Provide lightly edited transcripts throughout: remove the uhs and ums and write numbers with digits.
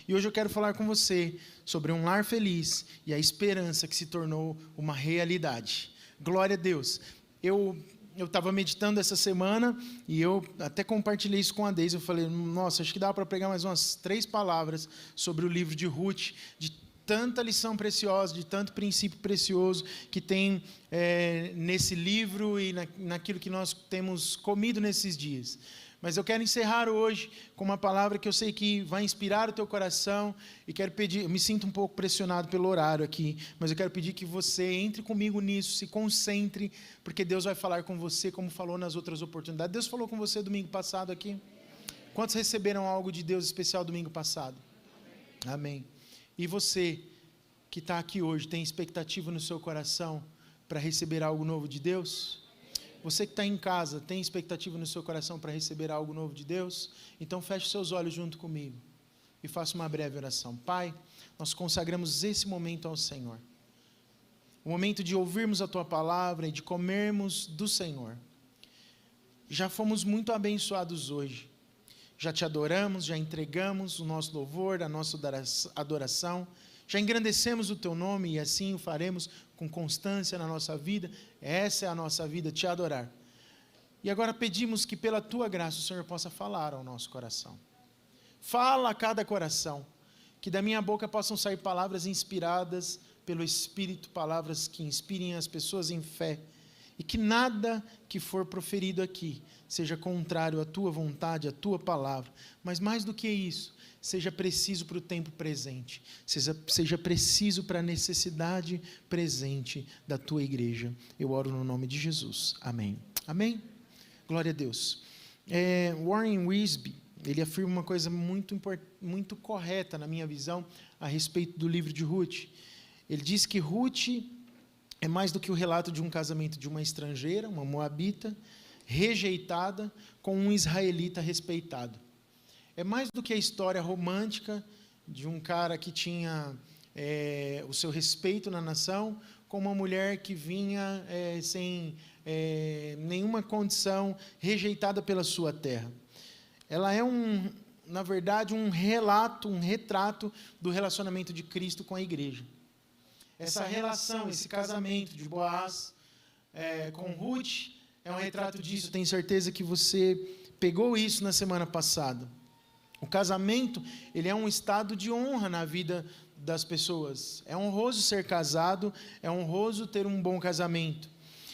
E hoje eu quero falar com você sobre um lar feliz e a esperança que se tornou uma realidade. Glória a Deus. Eu estava meditando essa semana e eu até compartilhei isso com a Deise. Eu falei, nossa, acho que dá para pregar mais umas 3 palavras sobre o livro de Ruth, de tanta lição preciosa, de tanto princípio precioso que tem nesse livro e naquilo que nós temos comido nesses dias. Mas eu quero encerrar hoje com uma palavra que eu sei que vai inspirar o teu coração e quero pedir, eu me sinto um pouco pressionado pelo horário aqui, mas eu quero pedir que você entre comigo nisso, se concentre, porque Deus vai falar com você como falou nas outras oportunidades. Deus falou com você domingo passado aqui? Quantos receberam algo de Deus especial domingo passado? Amém. E você que está aqui hoje, tem expectativa no seu coração para receber algo novo de Deus? Você que está em casa, tem expectativa no seu coração para receber algo novo de Deus? Então feche seus olhos junto comigo e faça uma breve oração. Pai, nós consagramos esse momento ao Senhor. O momento de ouvirmos a Tua palavra e de comermos do Senhor. Já fomos muito abençoados hoje. Já Te adoramos, já entregamos o nosso louvor, a nossa adoração. Já engrandecemos o Teu nome e assim o faremos com constância na nossa vida. Essa é a nossa vida, Te adorar. E agora pedimos que pela Tua graça o Senhor possa falar ao nosso coração. Fala a cada coração, que da minha boca possam sair palavras inspiradas pelo Espírito, palavras que inspirem as pessoas em fé, e que nada que for proferido aqui seja contrário à Tua vontade, à Tua palavra, mas mais do que isso, seja preciso para o tempo presente, seja preciso para a necessidade presente da Tua igreja. Eu oro no nome de Jesus. Amém. Amém? Glória a Deus. Warren Wiersbe, ele afirma uma coisa muito correta na minha visão a respeito do livro de Ruth. Ele diz que Ruth é mais do que o relato de um casamento de uma estrangeira, uma moabita, rejeitada, com um israelita respeitado. É mais do que a história romântica de um cara que tinha o seu respeito na nação, com uma mulher que vinha sem nenhuma condição, rejeitada pela sua terra. Ela é na verdade, um relato, um retrato do relacionamento de Cristo com a igreja. Essa relação, esse casamento de Boaz com Ruth é um retrato disso. Tenho certeza que você pegou isso na semana passada. O casamento, ele é um estado de honra na vida das pessoas. É honroso ser casado, é honroso ter um bom casamento.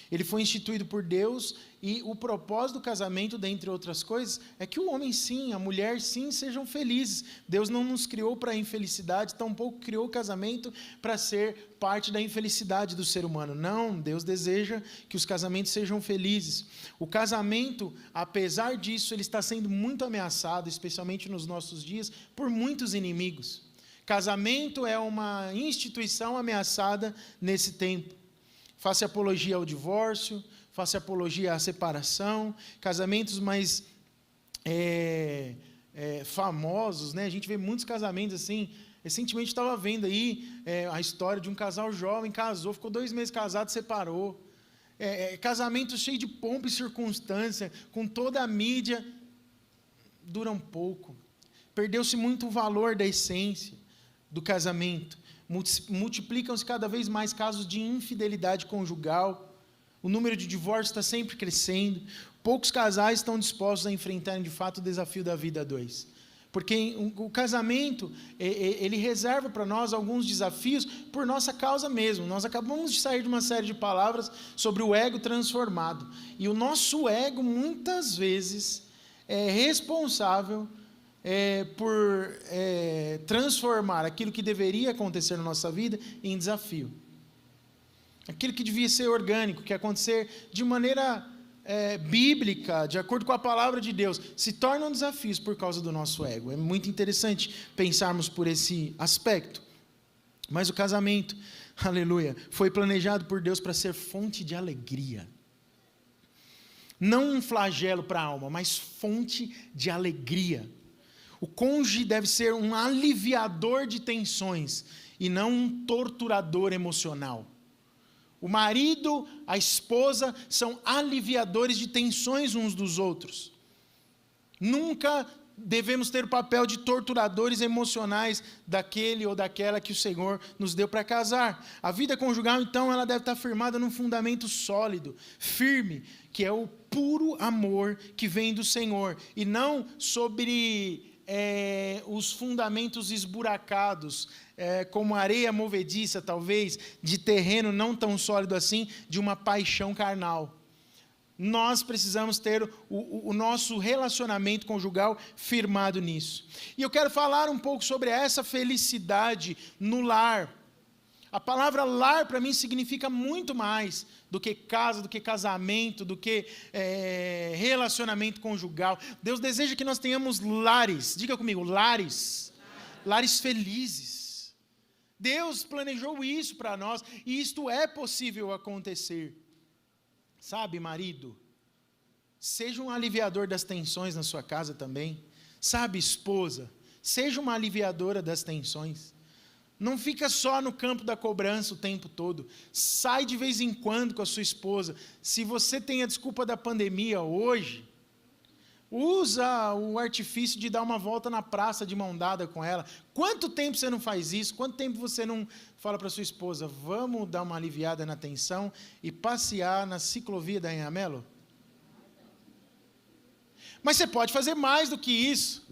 Ele foi instituído por Deus e o propósito do casamento, dentre outras coisas, é que o homem sim, a mulher sim, sejam felizes. Deus não nos criou para a infelicidade, tampouco criou o casamento para ser parte da infelicidade do ser humano. Não, Deus deseja que os casamentos sejam felizes. O casamento, apesar disso, ele está sendo muito ameaçado, especialmente nos nossos dias, por muitos inimigos. Casamento é uma instituição ameaçada nesse tempo. Faça apologia ao divórcio, faça apologia à separação, casamentos mais famosos, né? A gente vê muitos casamentos assim. Recentemente estava vendo aí a história de um casal jovem, casou, ficou 2 meses casado, separou. Casamento cheio de pompa e circunstância, com toda a mídia, duram pouco. Perdeu-se muito o valor da essência do casamento. Multiplicam-se cada vez mais casos de infidelidade conjugal, o número de divórcios está sempre crescendo, poucos casais estão dispostos a enfrentarem de fato o desafio da vida a 2, porque o casamento, ele reserva para nós alguns desafios por nossa causa mesmo. Nós acabamos de sair de uma série de palavras sobre o ego transformado, e o nosso ego muitas vezes é responsável por transformar aquilo que deveria acontecer na nossa vida em desafio. Aquilo que devia ser orgânico, que acontecer de maneira bíblica, de acordo com a palavra de Deus, se tornam desafios por causa do nosso ego. É muito interessante pensarmos por esse aspecto. Mas o casamento, aleluia, foi planejado por Deus para ser fonte de alegria. Não um flagelo para a alma, mas fonte de alegria. O cônjuge deve ser um aliviador de tensões e não um torturador emocional. O marido, a esposa são aliviadores de tensões uns dos outros. Nunca devemos ter o papel de torturadores emocionais daquele ou daquela que o Senhor nos deu para casar. A vida conjugal, então, ela deve estar firmada num fundamento sólido, firme, que é o puro amor que vem do Senhor, e não sobre os fundamentos esburacados, como areia movediça, talvez, de terreno não tão sólido assim, de uma paixão carnal. Nós precisamos ter o nosso relacionamento conjugal firmado nisso. E eu quero falar um pouco sobre essa felicidade no lar. A palavra lar para mim significa muito mais do que casa, do que casamento, do que relacionamento conjugal. Deus deseja que nós tenhamos lares, diga comigo, lares. Lares felizes. Deus planejou isso para nós e isto é possível acontecer. Sabe, marido, seja um aliviador das tensões na sua casa também. Sabe, esposa, seja uma aliviadora das tensões. Não fica só no campo da cobrança o tempo todo. Sai de vez em quando com a sua esposa. Se você tem a desculpa da pandemia hoje, usa o artifício de dar uma volta na praça de mão dada com ela. Quanto tempo você não faz isso? Quanto tempo você não fala para sua esposa, vamos dar uma aliviada na tensão e passear na ciclovia da Anhamelo? Mas você pode fazer mais do que isso.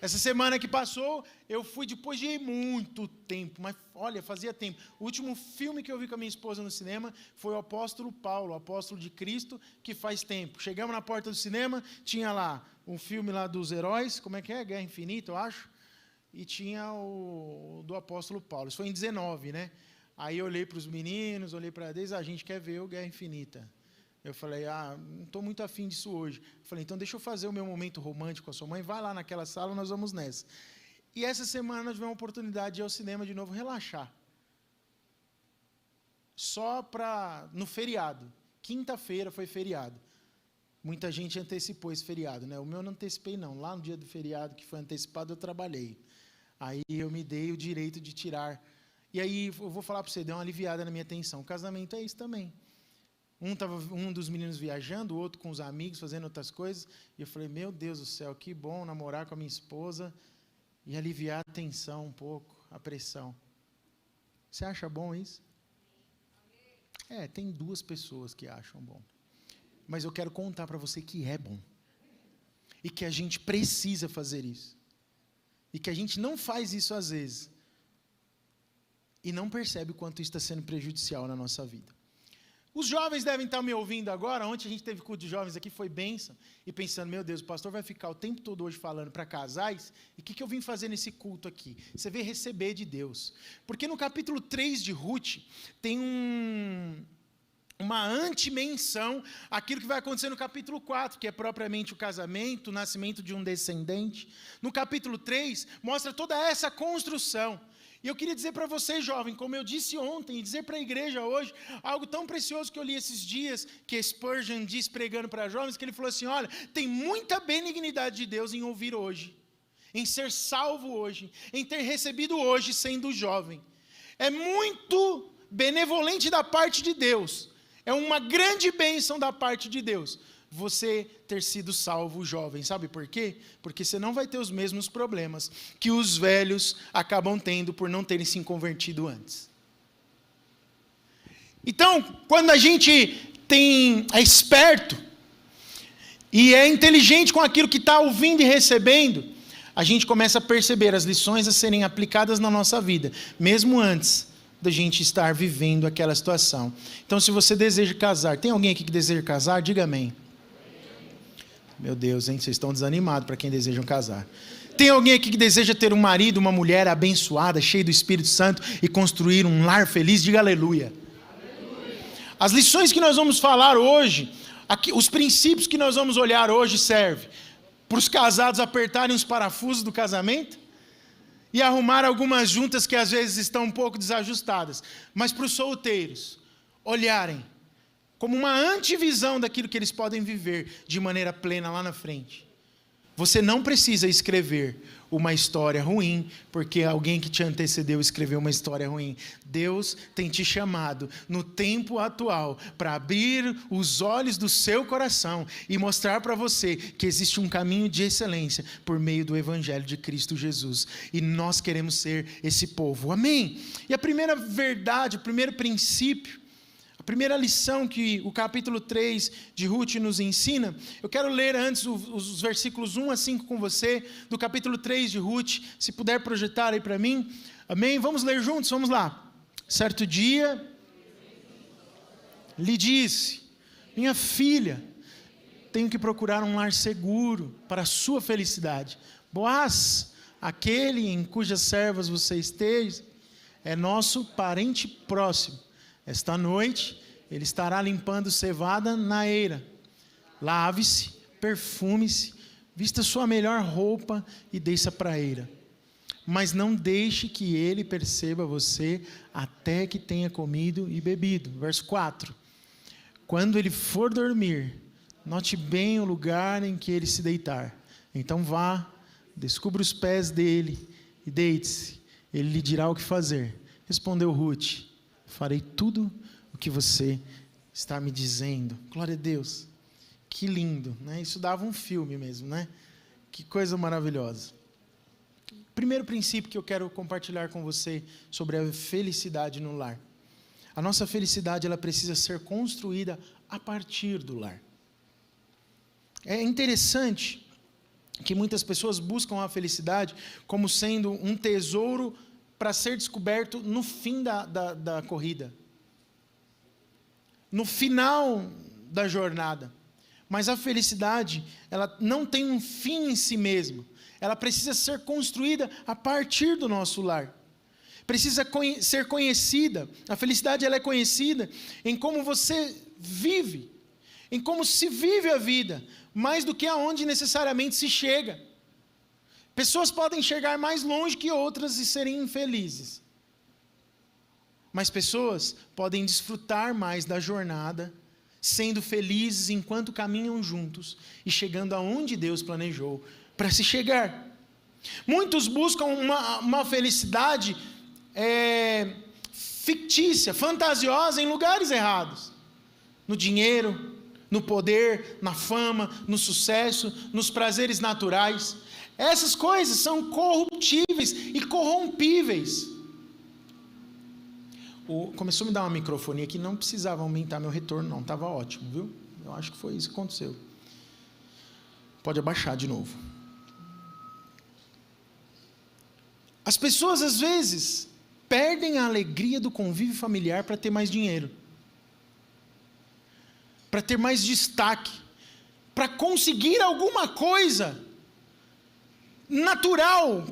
Essa semana que passou, eu fui depois de muito tempo, mas olha, fazia tempo. O último filme que eu vi com a minha esposa no cinema foi o Apóstolo Paulo, o Apóstolo de Cristo, que faz tempo. Chegamos na porta do cinema, tinha lá um filme lá dos heróis, como é que é? Guerra Infinita, eu acho. E tinha o do Apóstolo Paulo. Isso foi em 19, né? Aí eu olhei para os meninos, olhei para eles, a gente quer ver o Guerra Infinita. Eu falei, não estou muito afim disso hoje. Eu falei, então deixa eu fazer o meu momento romântico com a sua mãe, vai lá naquela sala, nós vamos nessa. E essa semana nós tivemos a oportunidade de ir ao cinema de novo, relaxar. Só no feriado. Quinta-feira foi feriado. Muita gente antecipou esse feriado, né? O meu eu não antecipei não, lá no dia do feriado que foi antecipado eu trabalhei. Aí eu me dei o direito de tirar. E aí eu vou falar para você, deu uma aliviada na minha tensão. O casamento é isso também. Um dos meninos viajando, o outro com os amigos, fazendo outras coisas. E eu falei, meu Deus do céu, que bom namorar com a minha esposa e aliviar a tensão um pouco, a pressão. Você acha bom isso? Tem 2 pessoas que acham bom. Mas eu quero contar para você que é bom. E que a gente precisa fazer isso. E que a gente não faz isso às vezes. E não percebe o quanto isso está sendo prejudicial na nossa vida. Os jovens devem estar me ouvindo agora. Ontem a gente teve culto de jovens aqui, foi bênção. E pensando, meu Deus, o pastor vai ficar o tempo todo hoje falando para casais. E o que eu vim fazer nesse culto aqui? Você veio receber de Deus. Porque no capítulo 3 de Ruth, tem uma anti-menção àquilo que vai acontecer no capítulo 4, que é propriamente o casamento, o nascimento de um descendente. No capítulo 3, mostra toda essa construção. E eu queria dizer para vocês, jovem, como eu disse ontem, e dizer para a igreja hoje, algo tão precioso que eu li esses dias, que Spurgeon disse pregando para jovens, que ele falou assim, olha, tem muita benignidade de Deus em ouvir hoje, em ser salvo hoje, em ter recebido hoje sendo jovem. É muito benevolente da parte de Deus, é uma grande bênção da parte de Deus, você ter sido salvo jovem. Sabe por quê? Porque você não vai ter os mesmos problemas que os velhos acabam tendo por não terem se convertido antes. Então, quando a gente é esperto e é inteligente com aquilo que está ouvindo e recebendo, a gente começa a perceber as lições a serem aplicadas na nossa vida, mesmo antes da gente estar vivendo aquela situação. Então, se você deseja casar, tem alguém aqui que deseja casar? Diga amém. Meu Deus, hein? Vocês estão desanimados para quem desejam casar. Tem alguém aqui que deseja ter um marido, uma mulher abençoada, cheia do Espírito Santo e construir um lar feliz? Diga aleluia. Aleluia. As lições que nós vamos falar hoje, os princípios que nós vamos olhar hoje servem para os casados apertarem os parafusos do casamento e arrumar algumas juntas que às vezes estão um pouco desajustadas, mas para os solteiros olharem como uma antivisão daquilo que eles podem viver de maneira plena lá na frente. Você não precisa escrever uma história ruim, porque alguém que te antecedeu escreveu uma história ruim. Deus tem te chamado no tempo atual para abrir os olhos do seu coração e mostrar para você que existe um caminho de excelência por meio do Evangelho de Cristo Jesus. E nós queremos ser esse povo. Amém? E a primeira verdade, o primeiro princípio, a primeira lição que o capítulo 3 de Ruth nos ensina, eu quero ler antes os versículos 1 a 5 com você, do capítulo 3 de Ruth, se puder projetar aí para mim. Amém? Vamos ler juntos? Vamos lá. Certo dia, lhe disse: minha filha, tenho que procurar um lar seguro para a sua felicidade. Boaz, aquele em cujas servas você esteja, é nosso parente próximo. Esta noite, ele estará limpando cevada na eira. Lave-se, perfume-se, vista sua melhor roupa e desça para a eira. Mas não deixe que ele perceba você até que tenha comido e bebido. Verso 4. Quando ele for dormir, note bem o lugar em que ele se deitar. Então vá, descubra os pés dele e deite-se. Ele lhe dirá o que fazer. Respondeu Ruth: farei tudo o que você está me dizendo. Glória a Deus. Que lindo, né? Isso dava um filme mesmo, né? Que coisa maravilhosa. Primeiro princípio que eu quero compartilhar com você sobre a felicidade no lar. A nossa felicidade, ela precisa ser construída a partir do lar. É interessante que muitas pessoas buscam a felicidade como sendo um tesouro para ser descoberto no fim da corrida, no final da jornada. Mas a felicidade, ela não tem um fim em si mesma. Ela precisa ser construída a partir do nosso lar. Precisa ser conhecida. A felicidade, ela é conhecida em como você vive, em como se vive a vida, mais do que aonde necessariamente se chega. Pessoas podem chegar mais longe que outras e serem infelizes. Mas pessoas podem desfrutar mais da jornada, sendo felizes enquanto caminham juntos e chegando aonde Deus planejou para se chegar. Muitos buscam uma felicidade fictícia, fantasiosa em lugares errados. No dinheiro, no poder, na fama, no sucesso, nos prazeres naturais. Essas coisas são corruptíveis e corrompíveis. Começou a me dar uma microfonia aqui, não precisava aumentar meu retorno não, estava ótimo, viu? Eu acho que foi isso que aconteceu. Pode abaixar de novo. As pessoas às vezes perdem a alegria do convívio familiar para ter mais dinheiro, para ter mais destaque, para conseguir alguma coisa natural,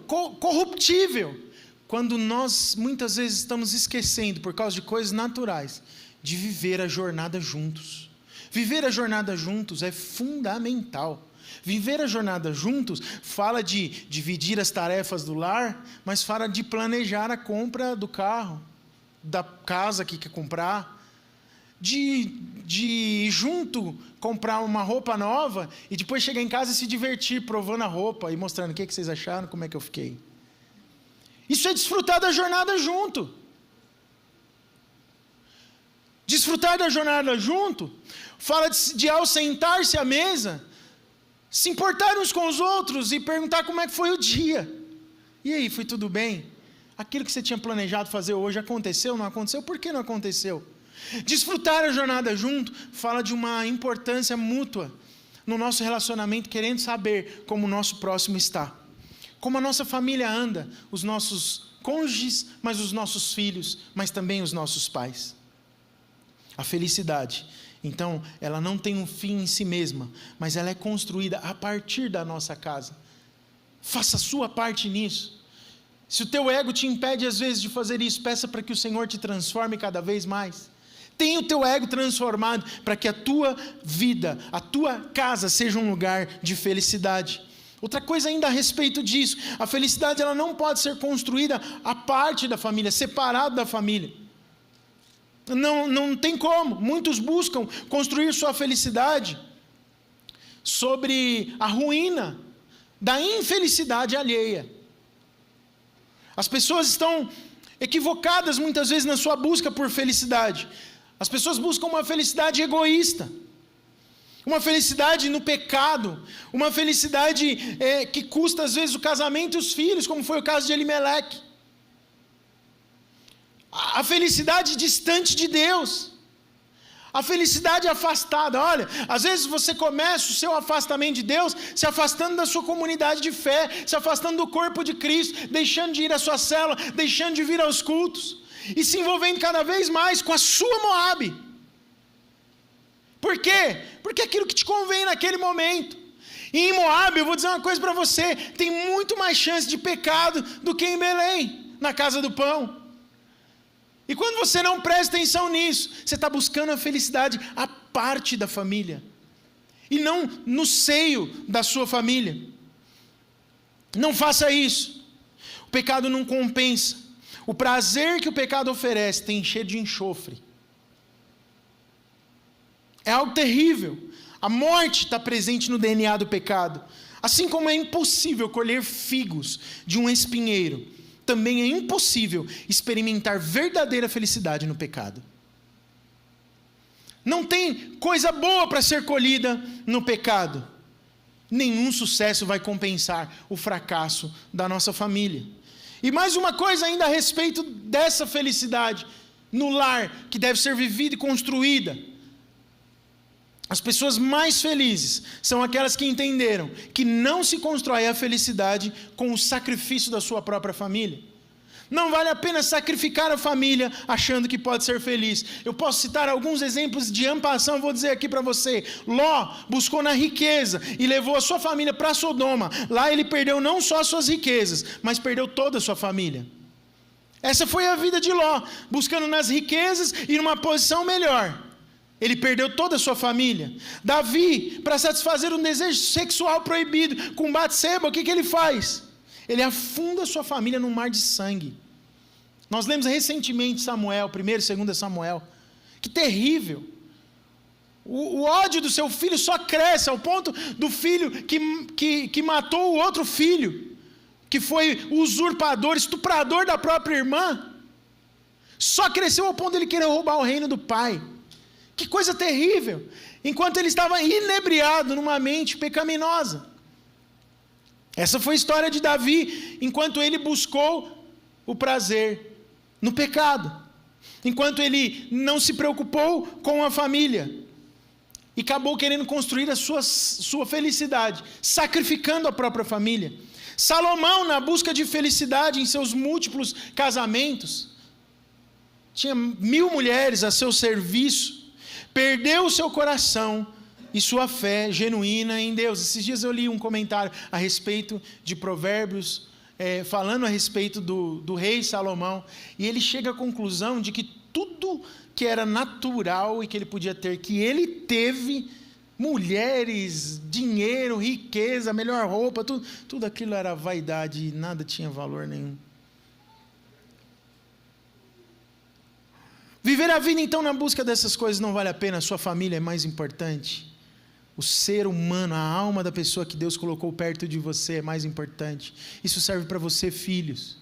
corruptível, quando nós muitas vezes estamos esquecendo, por causa de coisas naturais, de viver a jornada juntos. Viver a jornada juntos é fundamental. Viver a jornada juntos fala de dividir as tarefas do lar, mas fala de planejar a compra do carro, da casa que quer comprar, de junto comprar uma roupa nova e depois chegar em casa e se divertir provando a roupa e mostrando o que vocês acharam, como é que eu fiquei. Isso é desfrutar da jornada junto. Desfrutar da jornada junto fala de ao sentar-se à mesa, se importar uns com os outros e perguntar como é que foi o dia. E aí, foi tudo bem? Aquilo que você tinha planejado fazer hoje aconteceu, não aconteceu? Por que não aconteceu? Desfrutar a jornada junto fala de uma importância mútua no nosso relacionamento, querendo saber como o nosso próximo está, como a nossa família anda, os nossos cônjuges, mas os nossos filhos, mas também os nossos pais. A felicidade, então, ela não tem um fim em si mesma, mas ela é construída a partir da nossa casa. Faça a sua parte nisso. Se o teu ego te impede às vezes de fazer isso, peça para que o Senhor te transforme cada vez mais. Tenha o teu ego transformado para que a tua vida, a tua casa seja um lugar de felicidade. Outra coisa ainda a respeito disso, a felicidade ela não pode ser construída à parte da família, separado da família. Não tem como. Muitos buscam construir sua felicidade sobre a ruína da infelicidade alheia. As pessoas estão equivocadas muitas vezes na sua busca por felicidade. As pessoas buscam uma felicidade egoísta, uma felicidade no pecado, uma felicidade que custa às vezes o casamento e os filhos, como foi o caso de Elimeleque. A felicidade distante de Deus, a felicidade afastada. Olha, às vezes você começa o seu afastamento de Deus se afastando da sua comunidade de fé, se afastando do corpo de Cristo, deixando de ir à sua célula, deixando de vir aos cultos, e se envolvendo cada vez mais com a sua Moabe. Por quê? Porque é aquilo que te convém naquele momento. E em Moabe, eu vou dizer uma coisa para você, tem muito mais chance de pecado do que em Belém, na casa do pão. E quando você não presta atenção nisso, você está buscando a felicidade à parte da família, e não no seio da sua família. Não faça isso. O pecado não compensa. O prazer que o pecado oferece tem cheiro de enxofre. É algo terrível. A morte está presente no DNA do pecado. Assim como é impossível colher figos de um espinheiro, também é impossível experimentar verdadeira felicidade no pecado. Não tem coisa boa para ser colhida no pecado. Nenhum sucesso vai compensar o fracasso da nossa família. E mais uma coisa ainda a respeito dessa felicidade no lar, que deve ser vivida e construída. As pessoas mais felizes são aquelas que entenderam que não se constrói a felicidade com o sacrifício da sua própria família. Não vale a pena sacrificar a família achando que pode ser feliz. Eu posso citar alguns exemplos de ampação, vou dizer aqui para você. Ló buscou na riqueza e levou a sua família para Sodoma. Lá ele perdeu não só as suas riquezas, mas perdeu toda a sua família. Essa foi a vida de Ló, buscando nas riquezas e numa posição melhor. Ele perdeu toda a sua família. Davi, para satisfazer um desejo sexual proibido com Batseba, o que ele faz? Ele afunda a sua família num mar de sangue. Nós lemos recentemente Samuel, 1º e 2º Samuel. Que terrível. O ódio do seu filho só cresce ao ponto do filho que matou o outro filho, que foi usurpador, estuprador da própria irmã, só cresceu ao ponto de ele querer roubar o reino do pai. Que coisa terrível, enquanto ele estava inebriado numa mente pecaminosa. Essa foi a história de Davi, enquanto ele buscou o prazer no pecado, enquanto ele não se preocupou com a família, e acabou querendo construir a sua felicidade, sacrificando a própria família. Salomão, na busca de felicidade em seus múltiplos casamentos, tinha 1000 mulheres a seu serviço, perdeu o seu coração e sua fé genuína em Deus. Esses dias eu li um comentário a respeito de Provérbios, falando a respeito do rei Salomão, e ele chega à conclusão de que tudo que era natural e que ele podia ter, que ele teve, mulheres, dinheiro, riqueza, melhor roupa, tudo aquilo era vaidade e nada tinha valor nenhum. Viver a vida então na busca dessas coisas não vale a pena, a sua família é mais importante. O ser humano, a alma da pessoa que Deus colocou perto de você é mais importante. Isso serve para você, filhos,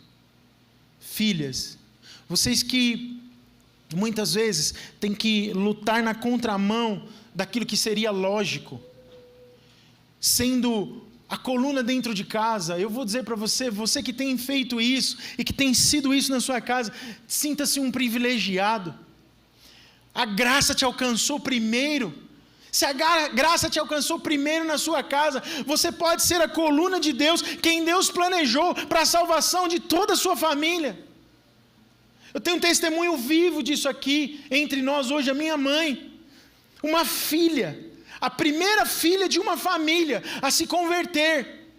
filhas, vocês que muitas vezes têm que lutar na contramão daquilo que seria lógico, sendo a coluna dentro de casa. Eu vou dizer para você, você que tem feito isso e que tem sido isso na sua casa, sinta-se um privilegiado. A graça te alcançou primeiro. Se a graça te alcançou primeiro na sua casa, você pode ser a coluna de Deus, quem Deus planejou para a salvação de toda a sua família. Eu tenho um testemunho vivo disso aqui entre nós hoje. A minha mãe, uma filha, a primeira filha de uma família a se converter.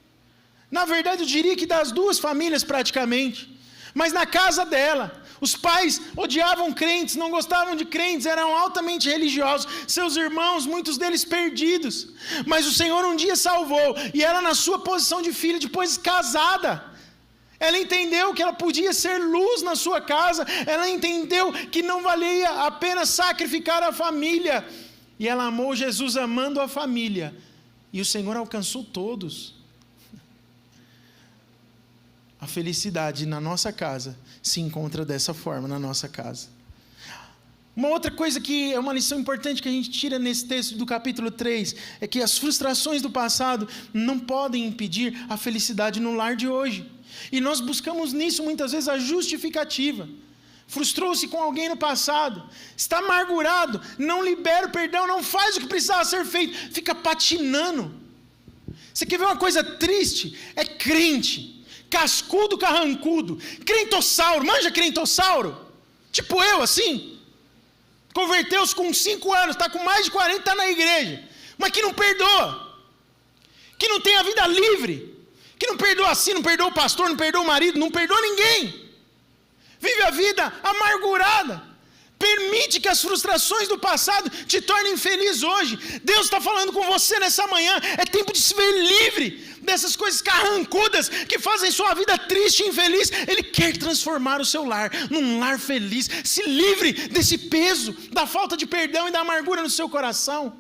Na verdade, eu diria que das duas famílias praticamente. Mas na casa dela, os pais odiavam crentes, não gostavam de crentes, eram altamente religiosos. Seus irmãos, muitos deles perdidos. Mas o Senhor um dia salvou. E ela, na sua posição de filha, depois casada, ela entendeu que ela podia ser luz na sua casa. Ela entendeu que não valia a pena sacrificar a família. E ela amou Jesus amando a família. E o Senhor alcançou todos. A felicidade na nossa casa se encontra dessa forma, na nossa casa. Uma outra coisa que é uma lição importante que a gente tira nesse texto do capítulo 3, é que as frustrações do passado não podem impedir a felicidade no lar de hoje. E nós buscamos nisso muitas vezes a justificativa. Frustrou-se com alguém no passado, está amargurado, não libera o perdão, não faz o que precisava ser feito, fica patinando. Você quer ver uma coisa triste? É crente, cascudo, carrancudo, crentossauro, manja crentossauro? Tipo eu, assim, converteu-se com 5 anos, está com mais de 40, está na igreja, mas que não perdoa, que não tem a vida livre, que não perdoa assim, não perdoa o pastor, não perdoa o marido, não perdoa ninguém. Vive a vida amargurada. Permite que as frustrações do passado te tornem infeliz hoje. Deus está falando com você nessa manhã. É tempo de se ver livre dessas coisas carrancudas que fazem sua vida triste e infeliz. Ele quer transformar o seu lar num lar feliz. Se livre desse peso da falta de perdão e da amargura no seu coração.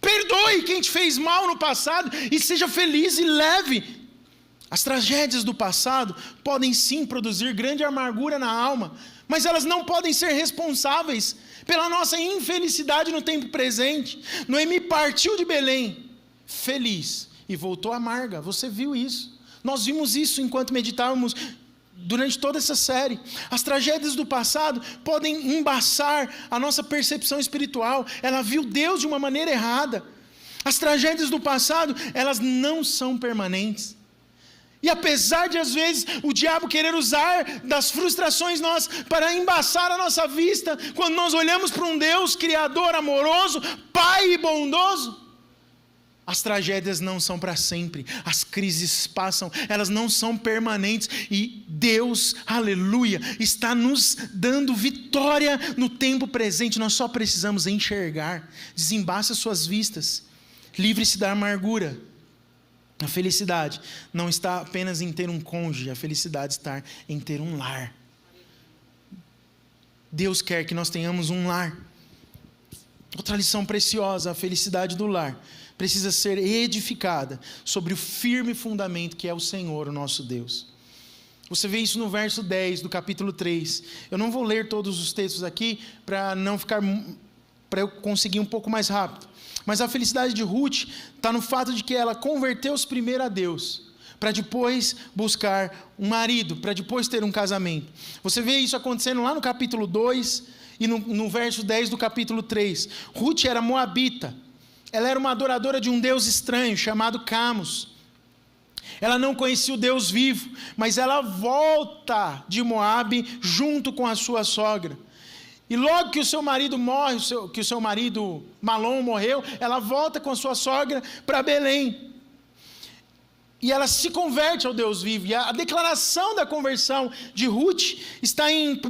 Perdoe quem te fez mal no passado e seja feliz e leve. As tragédias do passado podem sim produzir grande amargura na alma, mas elas não podem ser responsáveis pela nossa infelicidade no tempo presente. Noemi partiu de Belém feliz e voltou amarga. Você viu isso? Nós vimos isso enquanto meditávamos durante toda essa série. As tragédias do passado podem embaçar a nossa percepção espiritual. Ela viu Deus de uma maneira errada. As tragédias do passado, elas não são permanentes. E apesar de às vezes o diabo querer usar das frustrações nossas para embaçar a nossa vista, quando nós olhamos para um Deus criador, amoroso, pai e bondoso, as tragédias não são para sempre, as crises passam, elas não são permanentes, e Deus, aleluia, está nos dando vitória no tempo presente. Nós só precisamos enxergar. Desembaça suas vistas, livre-se da amargura. A felicidade não está apenas em ter um cônjuge, a felicidade está em ter um lar. Deus quer que nós tenhamos um lar. Outra lição preciosa: a felicidade do lar precisa ser edificada sobre o firme fundamento que é o Senhor, o nosso Deus. Você vê isso no verso 10 do capítulo 3. Eu não vou ler todos os textos aqui para eu conseguir um pouco mais rápido. Mas a felicidade de Ruth está no fato de que ela converteu-se primeiro a Deus, para depois buscar um marido, para depois ter um casamento. Você vê isso acontecendo lá no capítulo 2 e no verso 10 do capítulo 3. Ruth era moabita. Ela era uma adoradora de um deus estranho chamado Camus. Ela não conhecia o Deus vivo, mas ela volta de Moabe junto com a sua sogra. E logo que o seu marido morre, que o seu marido Malom morreu, ela volta com a sua sogra para Belém. E ela se converte ao Deus vivo. E a declaração da conversão de Ruth está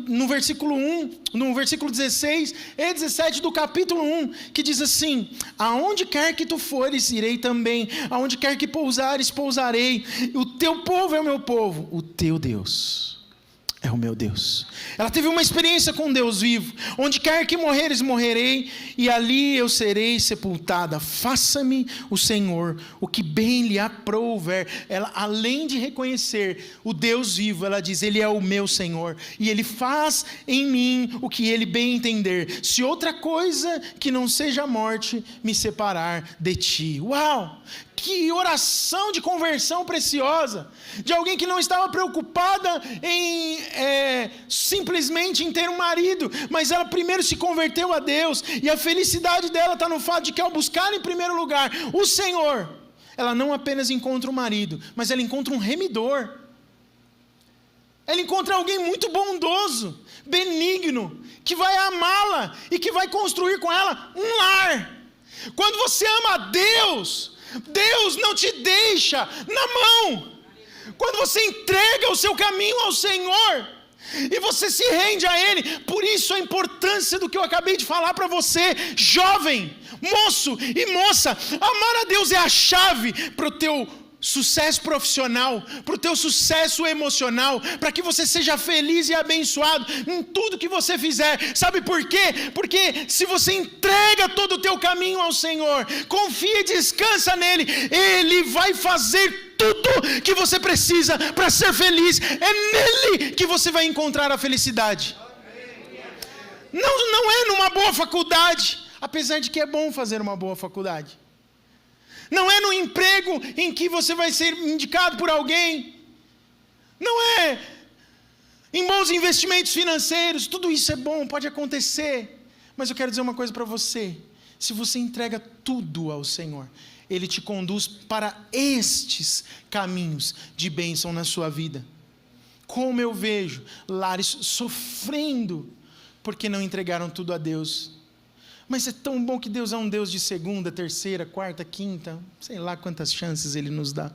no versículo 1, no versículo 16 e 17 do capítulo 1, que diz assim: aonde quer que tu fores, irei também. Aonde quer que pousares, pousarei. O teu povo é o meu povo, o teu Deus é o meu Deus. Ela teve uma experiência com Deus vivo. Onde quer que morreres, morrerei, e ali eu serei sepultada. Faça-me o Senhor o que bem lhe aprouver. Ela, além de reconhecer o Deus vivo, ela diz: Ele é o meu Senhor, e Ele faz em mim o que Ele bem entender. Se outra coisa que não seja a morte me separar de ti. Uau! Que oração de conversão preciosa, de alguém que não estava preocupada em simplesmente em ter um marido, mas ela primeiro se converteu a Deus, e a felicidade dela está no fato de que ao buscar em primeiro lugar o Senhor, ela não apenas encontra um marido, mas ela encontra um remidor, ela encontra alguém muito bondoso, benigno, que vai amá-la e que vai construir com ela um lar. Quando você ama a Deus, Deus não te deixa na mão. Quando você entrega o seu caminho ao Senhor e você se rende a Ele, por isso a importância do que eu acabei de falar para você, jovem, moço e moça. Amar a Deus é a chave para o teu sucesso profissional, para o teu sucesso emocional, para que você seja feliz e abençoado em tudo que você fizer. Sabe por quê? Porque se você entrega todo o teu caminho ao Senhor, confia e descansa nele, Ele vai fazer tudo que você precisa para ser feliz. É nele que você vai encontrar a felicidade. Não é numa boa faculdade, apesar de que é bom fazer uma boa faculdade. Não é no emprego em que você vai ser indicado por alguém. Não é em bons investimentos financeiros. Tudo isso é bom, pode acontecer. Mas eu quero dizer uma coisa para você. Se você entrega tudo ao Senhor, Ele te conduz para estes caminhos de bênção na sua vida. Como eu vejo lares sofrendo porque não entregaram tudo a Deus. Mas é tão bom que Deus é um Deus de segunda, terceira, quarta, quinta, sei lá quantas chances Ele nos dá.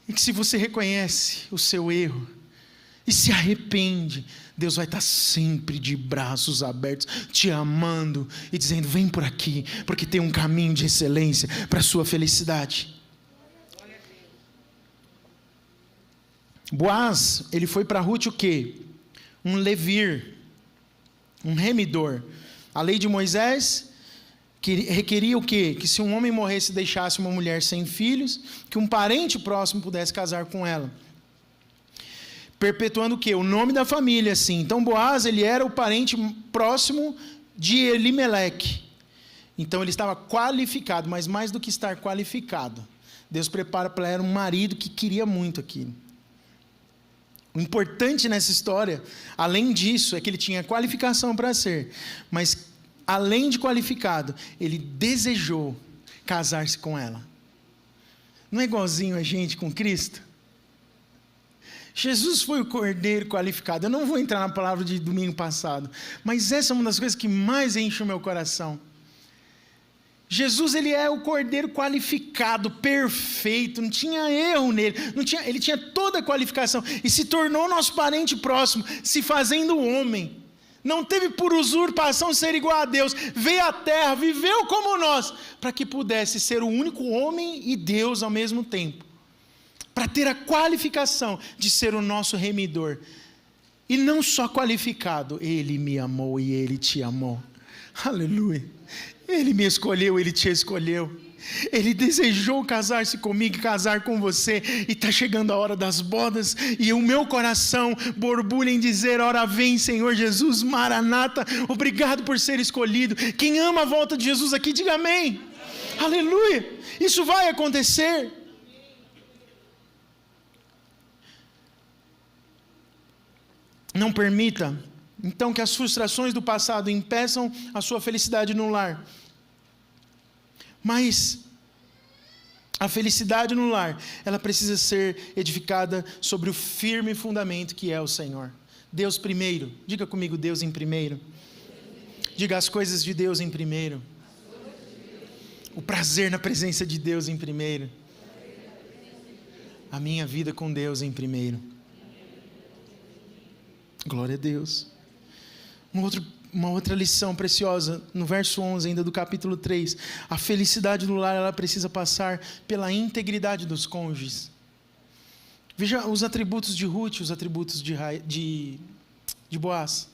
E que se você reconhece o seu erro e se arrepende, Deus vai estar sempre de braços abertos, te amando e dizendo: vem por aqui, porque tem um caminho de excelência para a sua felicidade. Boaz, ele foi para Ruth o quê? Um levir, um remidor. A lei de Moisés que requeria o quê? Que se um homem morresse e deixasse uma mulher sem filhos, que um parente próximo pudesse casar com ela. Perpetuando o quê? O nome da família, assim. Então Boaz, ele era o parente próximo de Elimeleque. Então ele estava qualificado, mas mais do que estar qualificado, Deus prepara para ela um marido que queria muito aquilo. O importante nessa história, além disso, é que ele tinha qualificação para ser, mas além de qualificado, ele desejou casar-se com ela. Não é igualzinho a gente com Cristo? Jesus foi o cordeiro qualificado. Eu não vou entrar na palavra de domingo passado, mas essa é uma das coisas que mais enche o meu coração. Jesus, ele é o cordeiro qualificado, perfeito, não tinha erro nele, ele tinha toda a qualificação, e se tornou nosso parente próximo, se fazendo homem, não teve por usurpação ser igual a Deus, veio à terra, viveu como nós, para que pudesse ser o único homem e Deus ao mesmo tempo, para ter a qualificação de ser o nosso remidor, e não só qualificado, Ele me amou e Ele te amou, aleluia. Ele me escolheu, Ele te escolheu. Ele desejou casar-se comigo e casar com você. E está chegando a hora das bodas. E o meu coração borbulha em dizer: ora vem, Senhor Jesus, Maranata. Obrigado por ser escolhido. Quem ama a volta de Jesus aqui, diga amém. Aleluia. Isso vai acontecer. Não permita então que as frustrações do passado impeçam a sua felicidade no lar. Mas a felicidade no lar, ela precisa ser edificada sobre o firme fundamento que é o Senhor. Deus primeiro. Diga comigo: Deus em primeiro. Diga as coisas de Deus em primeiro. O prazer na presença de Deus em primeiro. A minha vida com Deus em primeiro. Glória a Deus. Uma outra lição preciosa, no verso 11 ainda do capítulo 3, a felicidade no lar, ela precisa passar pela integridade dos cônjuges. Veja os atributos de Ruth, os atributos de Boaz.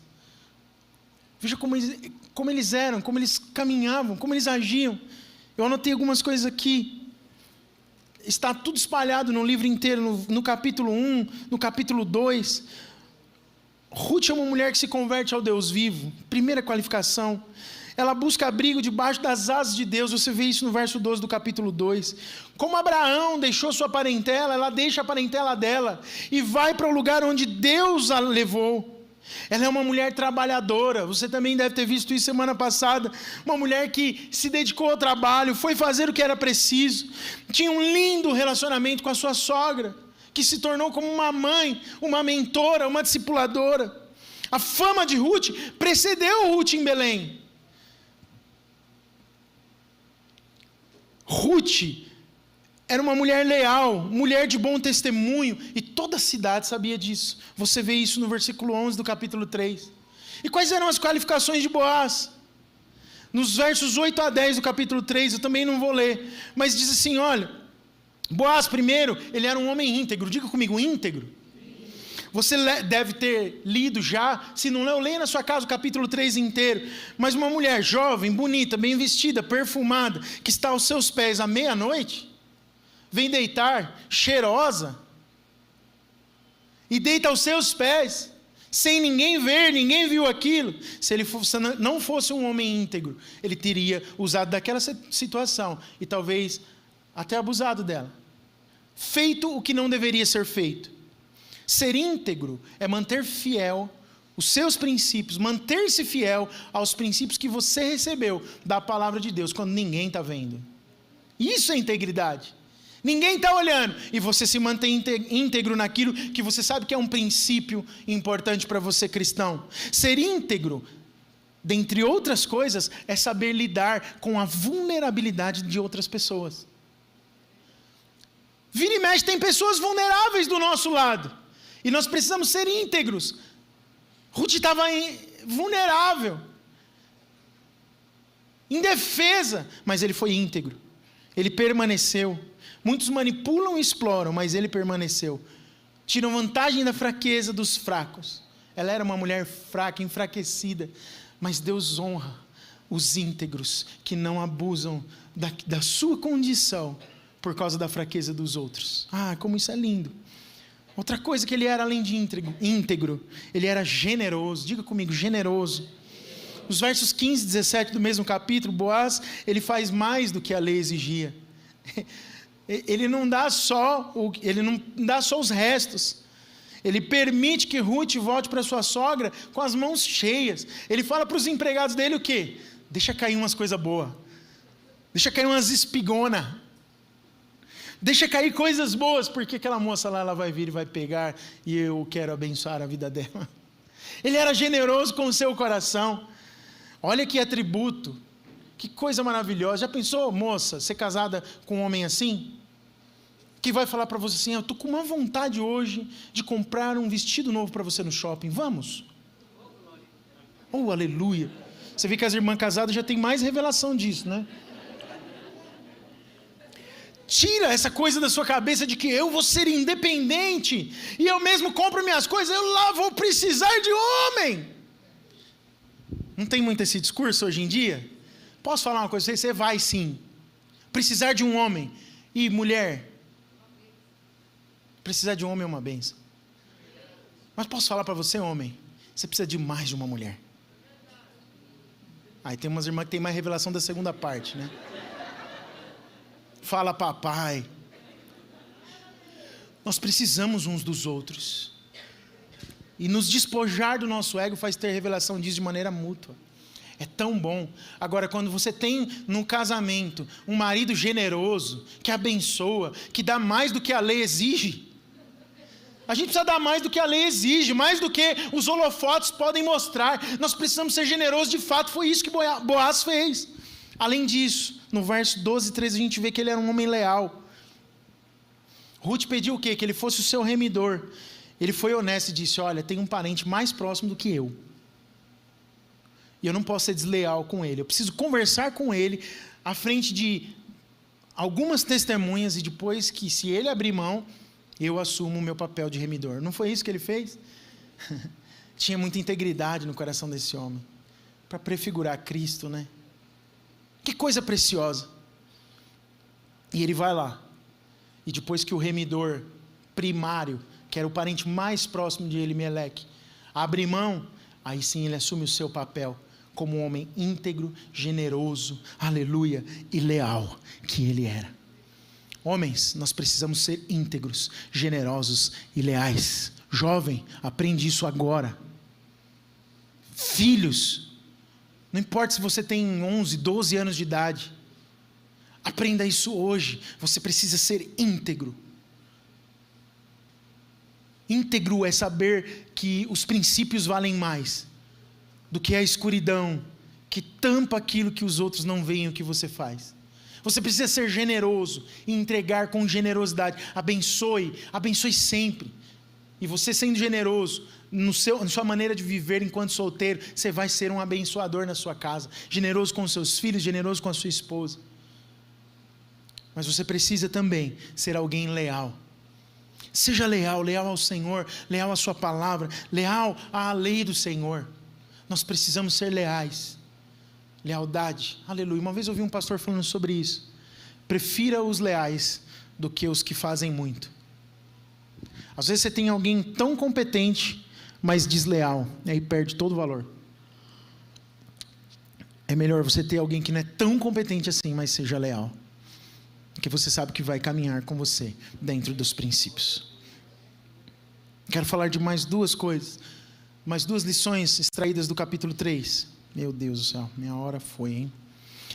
Veja como eles eram, como eles caminhavam, como eles agiam. Eu anotei algumas coisas aqui. Está tudo espalhado no livro inteiro, no capítulo 1, no capítulo 2. Ruth é uma mulher que se converte ao Deus vivo. Primeira qualificação. Ela busca abrigo debaixo das asas de Deus. Você vê isso no verso 12 do capítulo 2. Como Abraão deixou sua parentela, ela deixa a parentela dela e vai para o lugar onde Deus a levou. Ela é uma mulher trabalhadora. Você também deve ter visto isso semana passada. Uma mulher que se dedicou ao trabalho, foi fazer o que era preciso. Tinha um lindo relacionamento com a sua sogra, que se tornou como uma mãe, uma mentora, uma discipuladora. A fama de Ruth precedeu Ruth em Belém. Ruth era uma mulher leal, mulher de bom testemunho, e toda a cidade sabia disso. Você vê isso no versículo 11 do capítulo 3. E quais eram as qualificações de Boaz? Nos versos 8 a 10 do capítulo 3, eu também não vou ler, mas diz assim, olha: Boaz, primeiro, ele era um homem íntegro. Diga comigo, íntegro. Você deve ter lido já. Se não leu, leia na sua casa o capítulo 3 inteiro. Mas uma mulher jovem, bonita, bem vestida, perfumada, que está aos seus pés à meia-noite, vem deitar cheirosa e deita aos seus pés, sem ninguém ver, ninguém viu aquilo. Se ele não fosse um homem íntegro, ele teria usado daquela situação e talvez até abusado dela, feito o que não deveria ser feito. Ser íntegro é manter fiel os seus princípios, manter-se fiel aos princípios que você recebeu da palavra de Deus, quando ninguém está vendo. Isso é integridade. Ninguém está olhando, e você se mantém íntegro naquilo que você sabe que é um princípio importante para você, cristão. Ser íntegro, dentre outras coisas, é saber lidar com a vulnerabilidade de outras pessoas. Vira e mexe, tem pessoas vulneráveis do nosso lado, e nós precisamos ser íntegros. Ruth estava vulnerável, indefesa, mas ele foi íntegro, ele permaneceu. Muitos manipulam e exploram, mas ele permaneceu. Tiram vantagem da fraqueza dos fracos. Ela era uma mulher fraca, enfraquecida, mas Deus honra os íntegros, que não abusam da sua condição por causa da fraqueza dos outros. Ah, como isso é lindo. Outra coisa que ele era, além de íntegro, ele era generoso. Diga comigo, generoso. Nos versos 15 e 17 do mesmo capítulo, Boaz, ele faz mais do que a lei exigia. Ele não dá só os restos. Ele permite que Ruth volte para sua sogra com as mãos cheias. Ele fala para os empregados dele o quê? Deixa cair umas coisas boas. Deixa cair umas espigonas. Deixa cair coisas boas, porque aquela moça lá, ela vai vir e vai pegar, e eu quero abençoar a vida dela. Ele era generoso com o seu coração. Olha que atributo. Que coisa maravilhosa. Já pensou, moça, ser casada com um homem assim? Que vai falar para você assim, eu estou com uma vontade hoje de comprar um vestido novo para você no shopping. Vamos? Oh, aleluia. Você vê que as irmãs casadas já tem mais revelação disso, né? Tira essa coisa da sua cabeça de que eu vou ser independente e eu mesmo compro minhas coisas, eu lá vou precisar de homem. Não tem muito esse discurso hoje em dia? Posso falar uma coisa? Você vai sim. Precisar de um homem. E mulher, precisar de um homem é uma bênção. Mas posso falar para você, homem, você precisa de mais de uma mulher. Aí tem umas irmãs que tem mais revelação da segunda parte, né? Fala papai. Nós precisamos uns dos outros. E nos despojar do nosso ego faz ter revelação disso de maneira mútua. É tão bom. Agora, quando você tem no casamento um marido generoso, que abençoa, que dá mais do que a lei exige. A gente precisa dar mais do que a lei exige, mais do que os holofotes podem mostrar. Nós precisamos ser generosos de fato. Foi isso que Boaz fez. Além disso, no verso 12 e 13, a gente vê que ele era um homem leal. Ruth pediu o quê? Que ele fosse o seu remidor. Ele foi honesto e disse, olha, tem um parente mais próximo do que eu. E eu não posso ser desleal com ele. Eu preciso conversar com ele à frente de algumas testemunhas e depois que, se ele abrir mão, eu assumo o meu papel de remidor. Não foi isso que ele fez? Tinha muita integridade no coração desse homem. Para prefigurar Cristo, né? Que coisa preciosa. E ele vai lá. E depois que o remidor primário, que era o parente mais próximo de Elimeleque, abre mão, aí sim ele assume o seu papel como um homem íntegro, generoso, aleluia, e leal que ele era. Homens, nós precisamos ser íntegros, generosos e leais. Jovem, aprende isso agora. Filhos, não importa se você tem 11, 12 anos de idade, aprenda isso hoje. Você precisa ser íntegro. Íntegro é saber que os princípios valem mais do que a escuridão que tampa aquilo que os outros não veem o que você faz. Você precisa ser generoso e entregar com generosidade. Abençoe sempre. E você sendo generoso na sua maneira de viver enquanto solteiro, você vai ser um abençoador na sua casa. Generoso com os seus filhos, generoso com a sua esposa. Mas você precisa também ser alguém leal. Seja leal, leal ao Senhor, leal à sua palavra, leal à lei do Senhor. Nós precisamos ser leais. Lealdade, aleluia. Uma vez eu ouvi um pastor falando sobre isso. Prefira os leais do que os que fazem muito. Às vezes você tem alguém tão competente, mas desleal, e aí perde todo o valor. É melhor você ter alguém que não é tão competente assim, mas seja leal, porque você sabe que vai caminhar com você dentro dos princípios. Quero falar de mais duas coisas, mais duas lições extraídas do capítulo 3. Meu Deus do céu, minha hora foi, hein?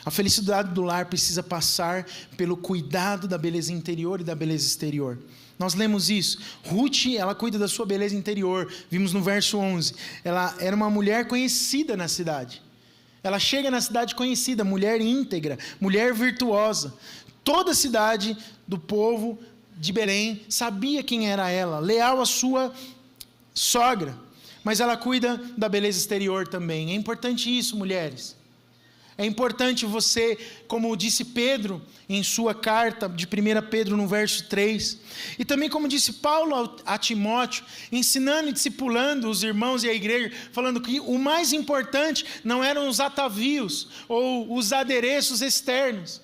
A felicidade do lar precisa passar pelo cuidado da beleza interior e da beleza exterior. Nós lemos isso. Ruth, ela cuida da sua beleza interior. Vimos no verso 11. Ela era uma mulher conhecida na cidade. Ela chega na cidade conhecida, mulher íntegra, mulher virtuosa. Toda a cidade do povo de Belém sabia quem era ela, leal à sua sogra. Mas ela cuida da beleza exterior também. É importante isso, mulheres. É importante você, como disse Pedro em sua carta de 1 Pedro no verso 3, e também como disse Paulo a Timóteo, ensinando e discipulando os irmãos e a igreja, falando que o mais importante não eram os atavios ou os adereços externos.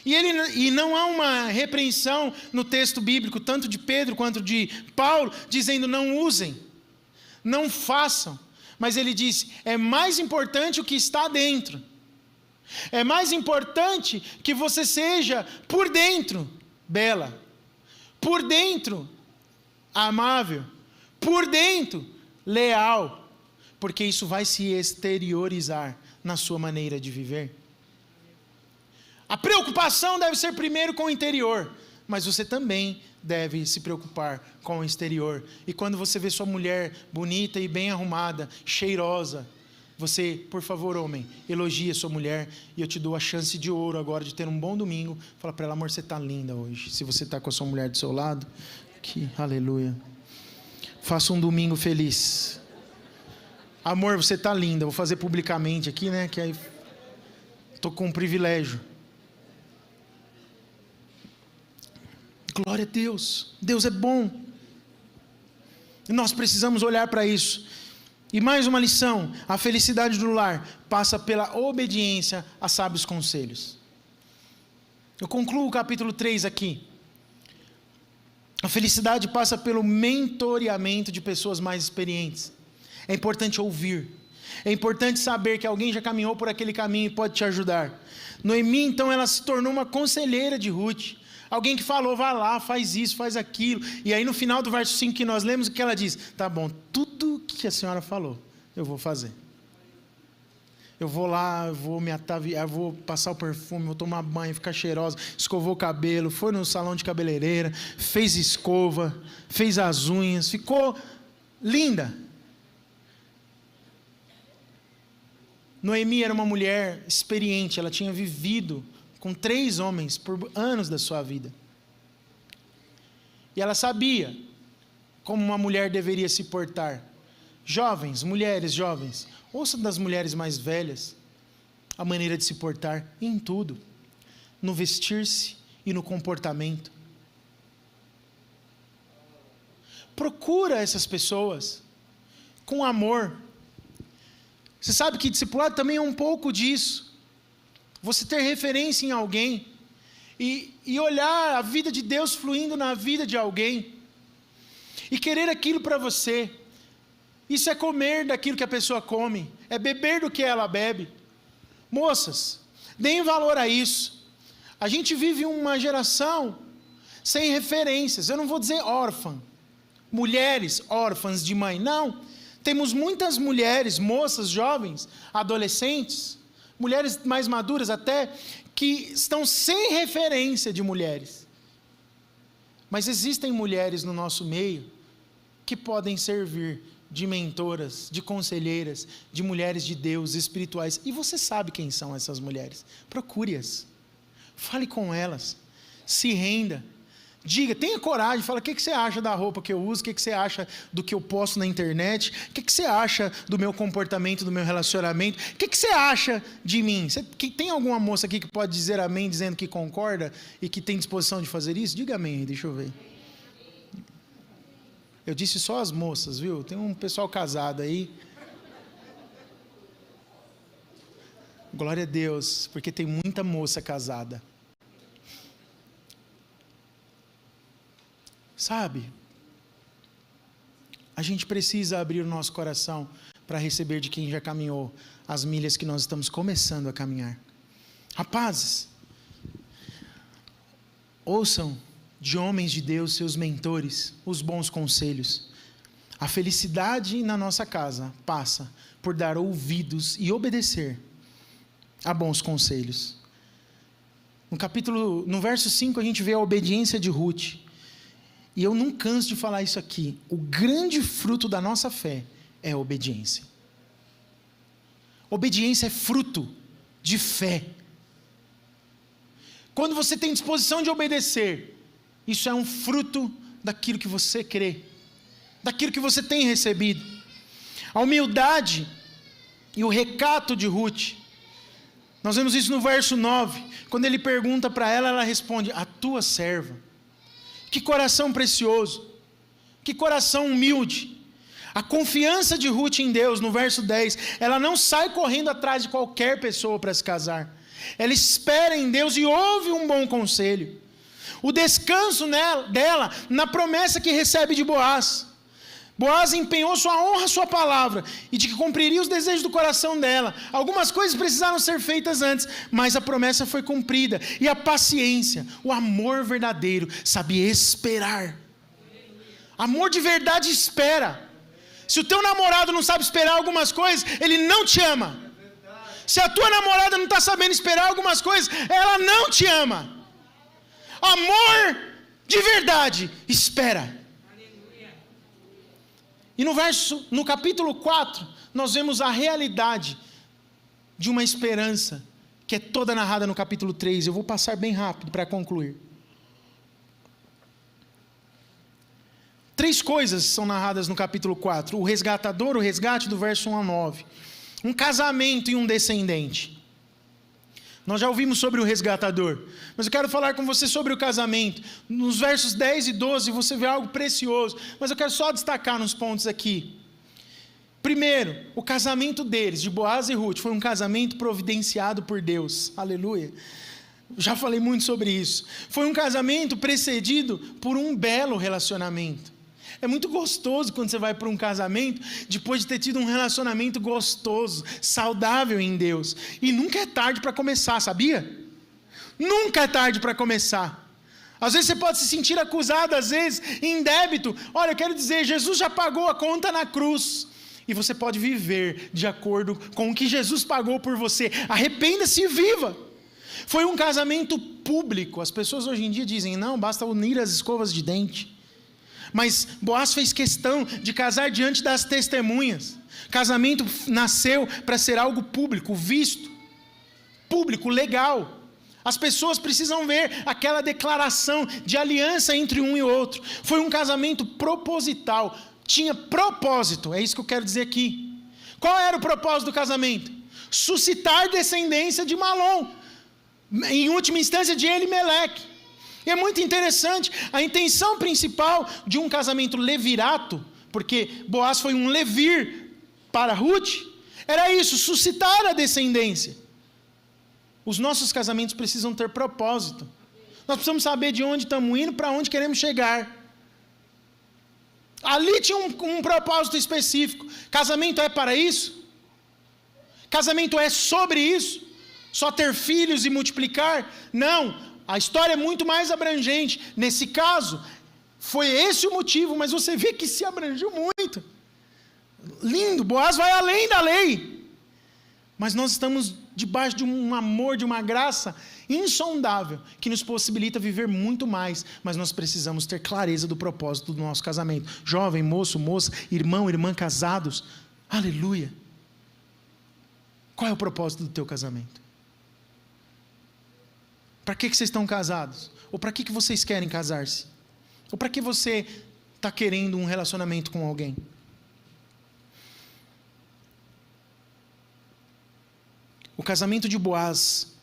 E não há uma repreensão no texto bíblico, tanto de Pedro quanto de Paulo, dizendo não usem, não façam. Mas ele disse, é mais importante o que está dentro. É mais importante que você seja por dentro bela, por dentro amável, por dentro leal, porque isso vai se exteriorizar na sua maneira de viver. A preocupação deve ser primeiro com o interior, mas você também deve se preocupar com o exterior. E quando você vê sua mulher bonita e bem arrumada, cheirosa, você, por favor, homem, elogie a sua mulher, e eu te dou a chance de ouro agora de ter um bom domingo. Fala para ela, amor, você está linda hoje. Se você está com a sua mulher do seu lado, que aleluia. Faça um domingo feliz. Amor, você está linda. Vou fazer publicamente aqui, né? Que aí estou com um privilégio. Glória a Deus. Deus é bom. E nós precisamos olhar para isso. E mais uma lição: a felicidade do lar passa pela obediência a sábios conselhos. Eu concluo o capítulo 3 aqui. A felicidade passa pelo mentoreamento de pessoas mais experientes. É importante ouvir. É importante saber que alguém já caminhou por aquele caminho e pode te ajudar. Noemi, então, ela se tornou uma conselheira de Ruth. Alguém que falou, vai lá, faz isso, faz aquilo. E aí no final do verso 5 que nós lemos, o que ela diz? Tá bom, tudo que a senhora falou, eu vou fazer. Eu vou lá, eu vou me ataviar, eu vou passar o perfume, vou tomar banho, ficar cheirosa, escovou o cabelo, foi no salão de cabeleireira, fez escova, fez as unhas, ficou linda. Noemi era uma mulher experiente, ela tinha vivido com 3 homens por anos da sua vida. E ela sabia como uma mulher deveria se portar. Jovens, mulheres jovens, ouçam das mulheres mais velhas a maneira de se portar em tudo, no vestir-se e no comportamento. Procura essas pessoas com amor. Você sabe que discipulado também é um pouco disso. Você ter referência em alguém e olhar a vida de Deus fluindo na vida de alguém e querer aquilo para você. Isso é comer daquilo que a pessoa come, é beber do que ela bebe. Moças, deem valor a isso. A gente vive uma geração sem referências. Eu não vou dizer órfã, mulheres órfãs de mãe, não. Temos muitas mulheres, moças, jovens, adolescentes, mulheres mais maduras até, que estão sem referência de mulheres. Mas existem mulheres no nosso meio que podem servir de mentoras, de conselheiras, de mulheres de Deus, espirituais. E você sabe quem são essas mulheres. Procure-as. Fale com elas. Se renda. Diga, tenha coragem, fala o que você acha da roupa que eu uso, o que você acha do que eu posto na internet, o que você acha do meu comportamento, do meu relacionamento, o que você acha de mim? Tem alguma moça aqui que pode dizer amém, dizendo que concorda e que tem disposição de fazer isso? Diga amém aí, deixa eu ver. Eu disse só as moças, viu? Tem um pessoal casado aí. Glória a Deus, porque tem muita moça casada. Sabe? A gente precisa abrir o nosso coração para receber de quem já caminhou as milhas que nós estamos começando a caminhar. Rapazes, ouçam de homens de Deus, seus mentores, os bons conselhos. A felicidade na nossa casa passa por dar ouvidos e obedecer a bons conselhos. No verso 5 a gente vê a obediência de Ruth. E eu não canso de falar isso aqui. O grande fruto da nossa fé é a obediência. Obediência é fruto de fé. Quando você tem disposição de obedecer, isso é um fruto daquilo que você crê, daquilo que você tem recebido. A humildade e o recato de Ruth. Nós vemos isso no verso 9. Quando ele pergunta para ela, ela responde: a tua serva. Que coração precioso, que coração humilde. A confiança de Ruth em Deus, no verso 10, ela não sai correndo atrás de qualquer pessoa para se casar. Ela espera em Deus e ouve um bom conselho. O descanso dela na promessa que recebe de Boaz. Boaz empenhou sua honra, sua palavra, e de que cumpriria os desejos do coração dela. Algumas coisas precisaram ser feitas antes, mas a promessa foi cumprida. E a paciência, o amor verdadeiro, sabe esperar. Amor de verdade espera. Se o teu namorado não sabe esperar algumas coisas, ele não te ama. Se a tua namorada não está sabendo esperar algumas coisas, ela não te ama. Amor de verdade espera. E no capítulo 4, nós vemos a realidade de uma esperança que é toda narrada no capítulo 3. Eu vou passar bem rápido para concluir. 3 coisas são narradas no capítulo 4. O resgatador, o resgate do verso 1 a 9. Um casamento e um descendente. Nós já ouvimos sobre o resgatador, mas eu quero falar com você sobre o casamento. Nos versos 10 e 12 você vê algo precioso, mas eu quero só destacar nos pontos aqui. Primeiro, o casamento deles, de Boaz e Ruth, foi um casamento providenciado por Deus. Aleluia. Já falei muito sobre isso. Foi um casamento precedido por um belo relacionamento. É muito gostoso quando você vai para um casamento depois de ter tido um relacionamento gostoso, saudável em Deus. E nunca é tarde para começar, sabia? Nunca é tarde para começar. Às vezes você pode se sentir acusado, às vezes em débito. Olha, eu quero dizer, Jesus já pagou a conta na cruz. E você pode viver de acordo com o que Jesus pagou por você. Arrependa-se e viva. Foi um casamento público. As pessoas hoje em dia dizem, não, basta unir as escovas de dente. Mas Boaz fez questão de casar diante das testemunhas. Casamento nasceu para ser algo público, visto, público, legal. As pessoas precisam ver aquela declaração de aliança entre um e outro. Foi um casamento proposital, tinha propósito, é isso que eu quero dizer aqui. Qual era o propósito do casamento? Suscitar descendência de Malom, em última instância de Elimeleque. E é muito interessante, a intenção principal de um casamento levirato, porque Boaz foi um levir para Ruth, era isso, suscitar a descendência. Os nossos casamentos precisam ter propósito. Nós precisamos saber de onde estamos indo, para onde queremos chegar. Ali tinha um propósito específico. Casamento é para isso? Casamento é sobre isso? Só ter filhos e multiplicar? Não. A história é muito mais abrangente. Nesse caso, foi esse o motivo, mas você vê que se abrangeu muito. Lindo, Boaz vai além da lei. Mas nós estamos debaixo de um amor, de uma graça insondável, que nos possibilita viver muito mais, mas nós precisamos ter clareza do propósito do nosso casamento. Jovem, moço, moça, irmão, irmã, casados, aleluia. Qual é o propósito do teu casamento? Para que vocês estão casados? Ou para que vocês querem casar-se? Ou para que você está querendo um relacionamento com alguém? O casamento de Boaz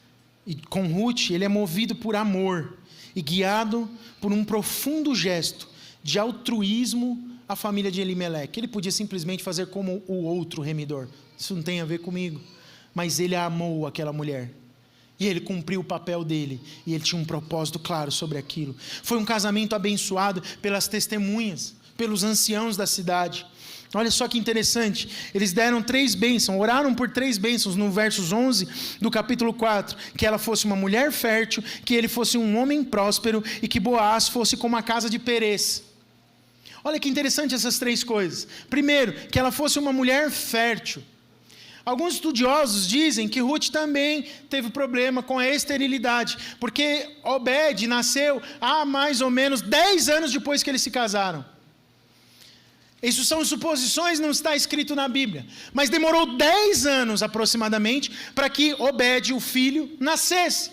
com Ruth, ele é movido por amor e guiado por um profundo gesto de altruísmo à família de Elimeleque. Ele podia simplesmente fazer como o outro remidor. Isso não tem a ver comigo. Mas ele amou aquela mulher. E ele cumpriu o papel dele. E ele tinha um propósito claro sobre aquilo. Foi um casamento abençoado pelas testemunhas, pelos anciãos da cidade. Olha só que interessante. Eles deram 3 bênçãos, oraram por 3 bênçãos no versos 11 do capítulo 4. Que ela fosse uma mulher fértil, que ele fosse um homem próspero e que Boaz fosse como a casa de Perez. Olha que interessante essas 3 coisas. Primeiro, que ela fosse uma mulher fértil. Alguns estudiosos dizem que Ruth também teve problema com a esterilidade, porque Obed nasceu há mais ou menos 10 anos depois que eles se casaram. Isso são suposições, não está escrito na Bíblia. Mas demorou 10 anos aproximadamente para que Obed, o filho, nascesse.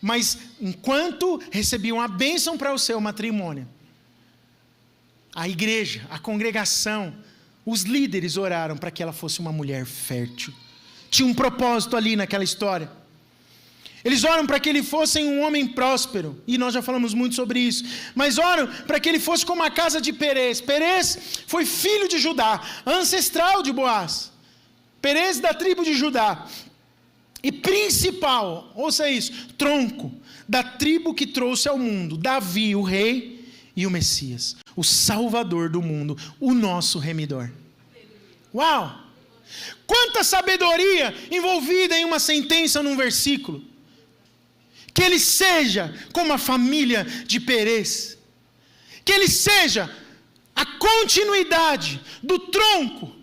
Mas enquanto recebiam a bênção para o seu matrimônio, a igreja, a congregação, os líderes oraram para que ela fosse uma mulher fértil. Tinha um propósito ali naquela história. Eles oram para que ele fosse um homem próspero, e nós já falamos muito sobre isso, mas oram para que ele fosse como a casa de Perez. Perez foi filho de Judá, ancestral de Boaz. Perez da tribo de Judá. E principal, ouça isso, tronco da tribo que trouxe ao mundo Davi, o rei, e o Messias, o Salvador do mundo, o nosso remidor. Uau! Quanta sabedoria envolvida em uma sentença num versículo. Que ele seja como a família de Perez. Que ele seja a continuidade do tronco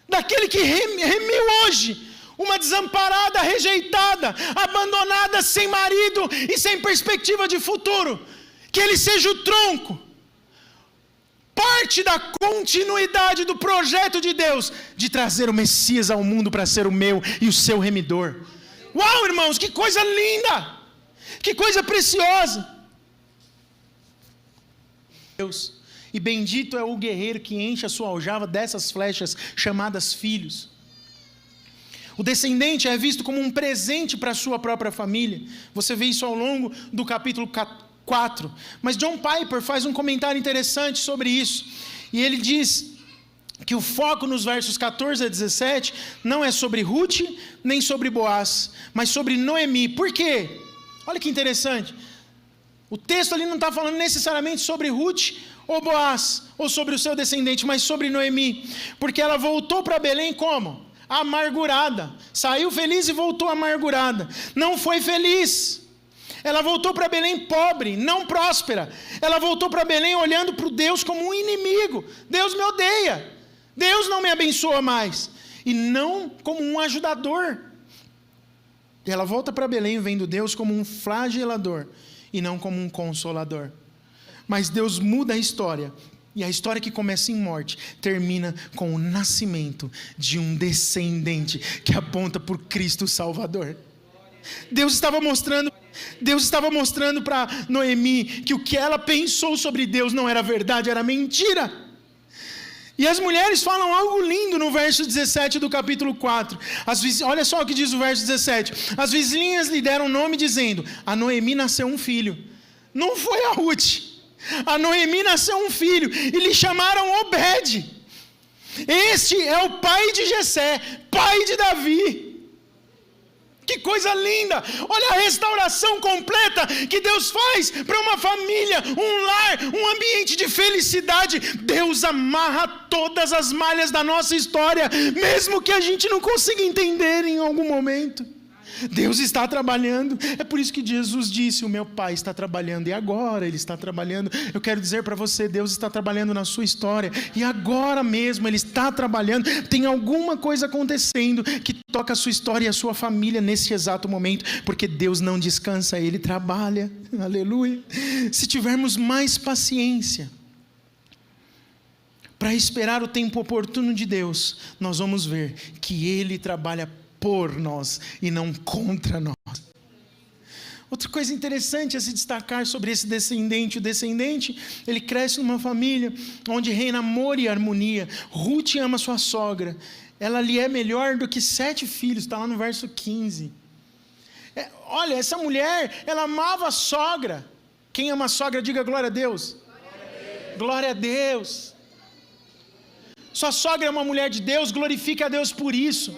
daquele que remiu hoje uma desamparada, rejeitada, abandonada, sem marido e sem perspectiva de futuro. Que ele seja o tronco, parte da continuidade do projeto de Deus, de trazer o Messias ao mundo para ser o meu e o seu remidor. Uau, irmãos, que coisa linda! Que coisa preciosa! Deus, e bendito é o guerreiro que enche a sua aljava dessas flechas chamadas filhos. O descendente é visto como um presente para a sua própria família. Você vê isso ao longo do capítulo 4. Mas John Piper faz um comentário interessante sobre isso. E ele diz que o foco nos versos 14 a 17 não é sobre Ruth, nem sobre Boaz, mas sobre Noemi. Por quê? Olha que interessante. O texto ali não está falando necessariamente sobre Ruth ou Boaz, ou sobre o seu descendente, mas sobre Noemi. Porque ela voltou para Belém como? Amargurada. Saiu feliz e voltou amargurada. Não foi feliz. Ela voltou para Belém pobre, não próspera. Ela voltou para Belém olhando para o Deus como um inimigo. Deus me odeia. Deus não me abençoa mais. E não como um ajudador. Ela volta para Belém vendo Deus como um flagelador e não como um consolador. Mas Deus muda a história. E a história que começa em morte termina com o nascimento de um descendente que aponta por Cristo Salvador. Deus estava mostrando para Noemi que o que ela pensou sobre Deus não era verdade, era mentira. E as mulheres falam algo lindo no verso 17 do capítulo 4. Olha só o que diz o verso 17. As vizinhas lhe deram nome dizendo: a Noemi nasceu um filho. Não foi a Ruth. A Noemi nasceu um filho e lhe chamaram Obed. Este é o pai de Jessé, pai de Davi. Que coisa linda! Olha a restauração completa que Deus faz para uma família, um lar, um ambiente de felicidade. Deus amarra todas as malhas da nossa história, mesmo que a gente não consiga entender em algum momento. Deus está trabalhando. É por isso que Jesus disse: o meu Pai está trabalhando, e agora Ele está trabalhando. Eu quero dizer para você, Deus está trabalhando na sua história, e agora mesmo Ele está trabalhando. Tem alguma coisa acontecendo que toca a sua história e a sua família nesse exato momento, porque Deus não descansa, Ele trabalha. Aleluia. Se tivermos mais paciência para esperar o tempo oportuno de Deus, nós vamos ver que Ele trabalha por nós e não contra nós. Outra coisa interessante a se destacar sobre esse descendente: o descendente, ele cresce numa família onde reina amor e harmonia. Ruth ama sua sogra, ela lhe é melhor do que 7 filhos, está lá no verso 15. Olha, essa mulher, ela amava a sogra. Quem ama a sogra, diga glória a Deus. Glória a Deus. Sua sogra é uma mulher de Deus, glorifique a Deus por isso.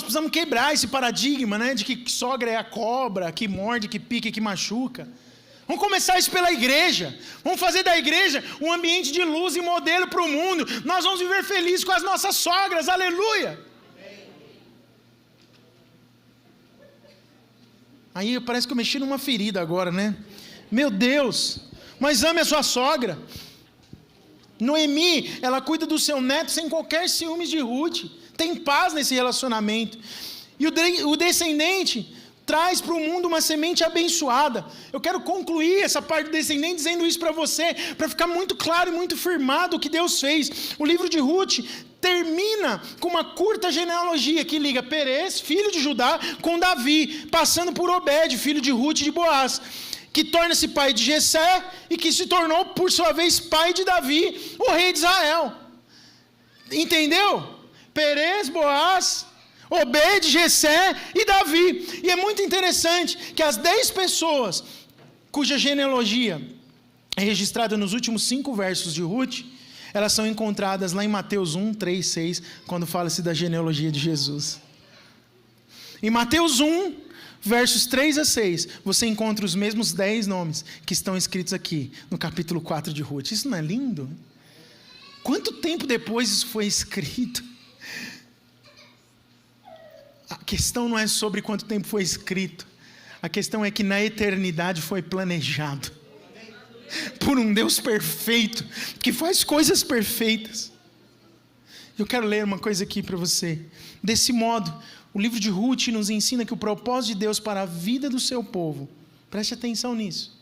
precisamos quebrar esse paradigma, né, de que sogra é a cobra, que morde, que pica, que machuca. Vamos começar isso pela igreja. Vamos fazer da igreja um ambiente de luz e modelo para o mundo. Nós vamos viver felizes com as nossas sogras, aleluia. Aí parece que eu mexi numa ferida agora, né? Meu Deus, mas ame a sua sogra. Noemi, ela cuida do seu neto sem qualquer ciúmes de Ruth. Tem paz nesse relacionamento. E o descendente traz para o mundo uma semente abençoada. Eu quero concluir essa parte do descendente dizendo isso para você, para ficar muito claro e muito firmado o que Deus fez. O livro de Ruth termina com uma curta genealogia que liga Perez, filho de Judá, com Davi, passando por Obed, filho de Ruth e de Boaz, que torna-se pai de Jessé e que se tornou, por sua vez, pai de Davi, o rei de Israel. Entendeu? Perez, Boaz, Obed, Jessé e Davi. E é muito interessante que as 10 pessoas cuja genealogia é registrada nos últimos 5 versos de Ruth, elas são encontradas lá em Mateus 1, 3, 6, quando fala-se da genealogia de Jesus. Em Mateus 1, versos 3 a 6, você encontra os mesmos 10 nomes que estão escritos aqui no capítulo 4 de Ruth. Isso não é lindo? Quanto tempo depois isso foi escrito? A questão não é sobre quanto tempo foi escrito. A questão é que na eternidade foi planejado por um Deus perfeito, que faz coisas perfeitas. Eu quero ler uma coisa aqui para você. Desse modo, o livro de Ruth nos ensina que o propósito de Deus para a vida do seu povo, preste atenção nisso,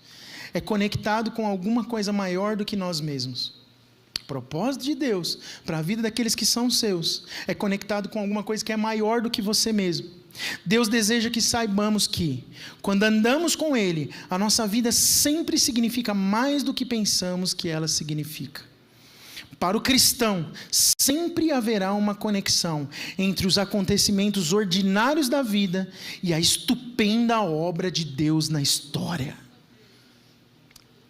é conectado com alguma coisa maior do que nós mesmos. O propósito de Deus para a vida daqueles que são seus é conectado com alguma coisa que é maior do que você mesmo. Deus deseja que saibamos que, quando andamos com Ele, a nossa vida sempre significa mais do que pensamos que ela significa. Para o cristão, sempre haverá uma conexão entre os acontecimentos ordinários da vida e a estupenda obra de Deus na história.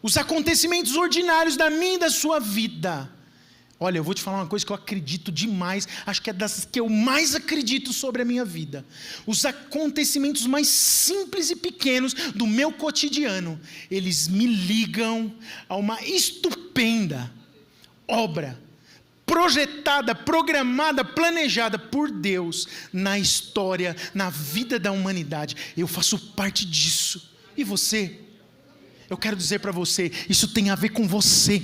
Os acontecimentos ordinários da minha e da sua vida. Olha, eu vou te falar uma coisa que eu acredito demais, acho que é das que eu mais acredito sobre a minha vida. Os acontecimentos mais simples e pequenos do meu cotidiano, eles me ligam a uma estupenda obra, projetada, programada, planejada por Deus na história, na vida da humanidade. Eu faço parte disso. E você? Eu quero dizer para você, isso tem a ver com você.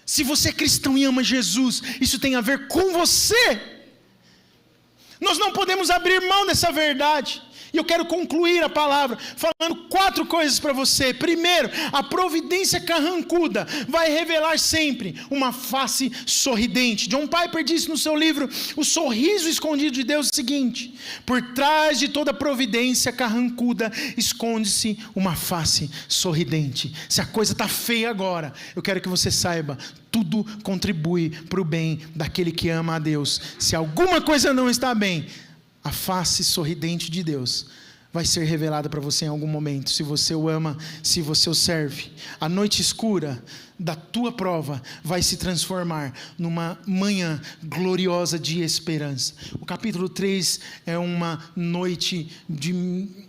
Se você é cristão e ama Jesus, isso tem a ver com você. Nós não podemos abrir mão dessa verdade. E eu quero concluir a palavra falando 4 coisas para você. Primeiro, a providência carrancuda vai revelar sempre uma face sorridente. John Piper disse no seu livro O Sorriso Escondido de Deus o seguinte: por trás de toda providência carrancuda esconde-se uma face sorridente. Se a coisa está feia agora, eu quero que você saiba, tudo contribui para o bem daquele que ama a Deus. Se alguma coisa não está bem, a face sorridente de Deus vai ser revelada para você em algum momento, se você o ama, se você o serve. A noite escura da tua prova vai se transformar numa manhã gloriosa de esperança. O capítulo 3 é uma noite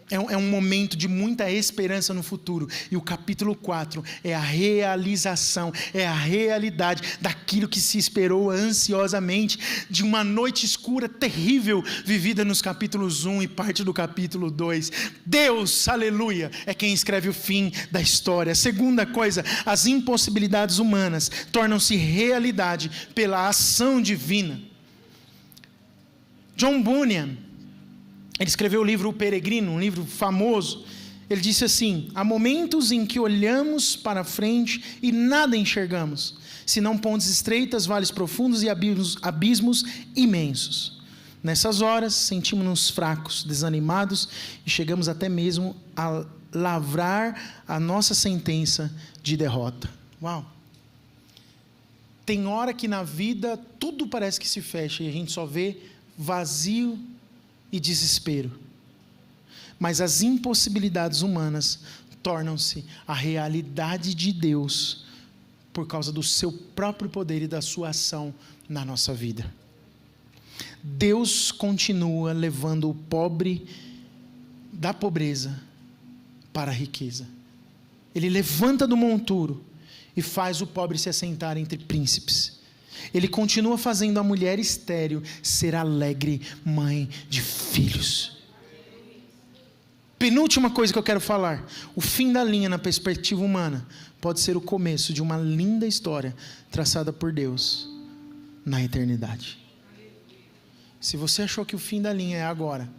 é um momento de muita esperança no futuro. E o capítulo 4 é a realização, é a realidade daquilo que se esperou ansiosamente, de uma noite escura terrível vivida nos capítulos 1 e parte do capítulo 2. Deus, aleluia, é quem escreve o fim da história. Segunda coisa, as impossibilidades humanas tornam-se realidade pela ação divina. John Bunyan, ele escreveu o livro O Peregrino, um livro famoso. Ele disse assim: há momentos em que olhamos para frente e nada enxergamos, senão pontes estreitas, vales profundos e abismos imensos. Nessas horas, sentimos-nos fracos, desanimados e chegamos até mesmo a lavrar a nossa sentença de derrota. Uau! Tem hora que na vida tudo parece que se fecha e a gente só vê vazio e desespero. Mas as impossibilidades humanas tornam-se a realidade de Deus por causa do seu próprio poder e da sua ação na nossa vida. Deus continua levando o pobre da pobreza para a riqueza. Ele levanta do monturo e faz o pobre se assentar entre príncipes. Ele continua fazendo a mulher estéril ser alegre mãe de filhos. Penúltima coisa que eu quero falar: o fim da linha na perspectiva humana pode ser o começo de uma linda história traçada por Deus na eternidade. Se você achou que o fim da linha é agora,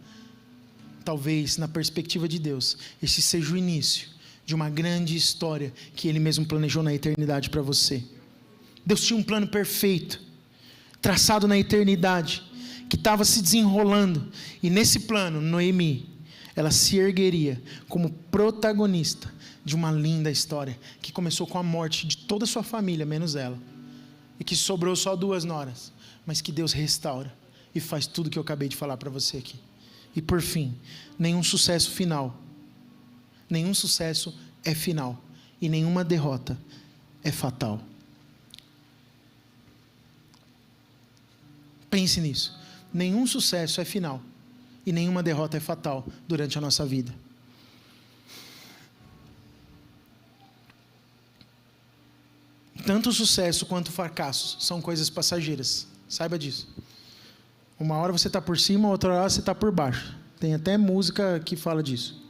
talvez na perspectiva de Deus esse seja o início de uma grande história que Ele mesmo planejou na eternidade para você. Deus tinha um plano perfeito, traçado na eternidade, que estava se desenrolando, e nesse plano, Noemi, ela se ergueria como protagonista de uma linda história, que começou com a morte de toda a sua família, menos ela, e que sobrou só 2 noras, mas que Deus restaura, e faz tudo que eu acabei de falar para você aqui. E por fim, nenhum sucesso é final, e nenhuma derrota é fatal. Pense nisso. Nenhum sucesso é final e nenhuma derrota é fatal durante a nossa vida. Tanto o sucesso quanto o fracasso são coisas passageiras. Saiba disso. Uma hora você está por cima, outra hora você está por baixo. Tem até música que fala disso.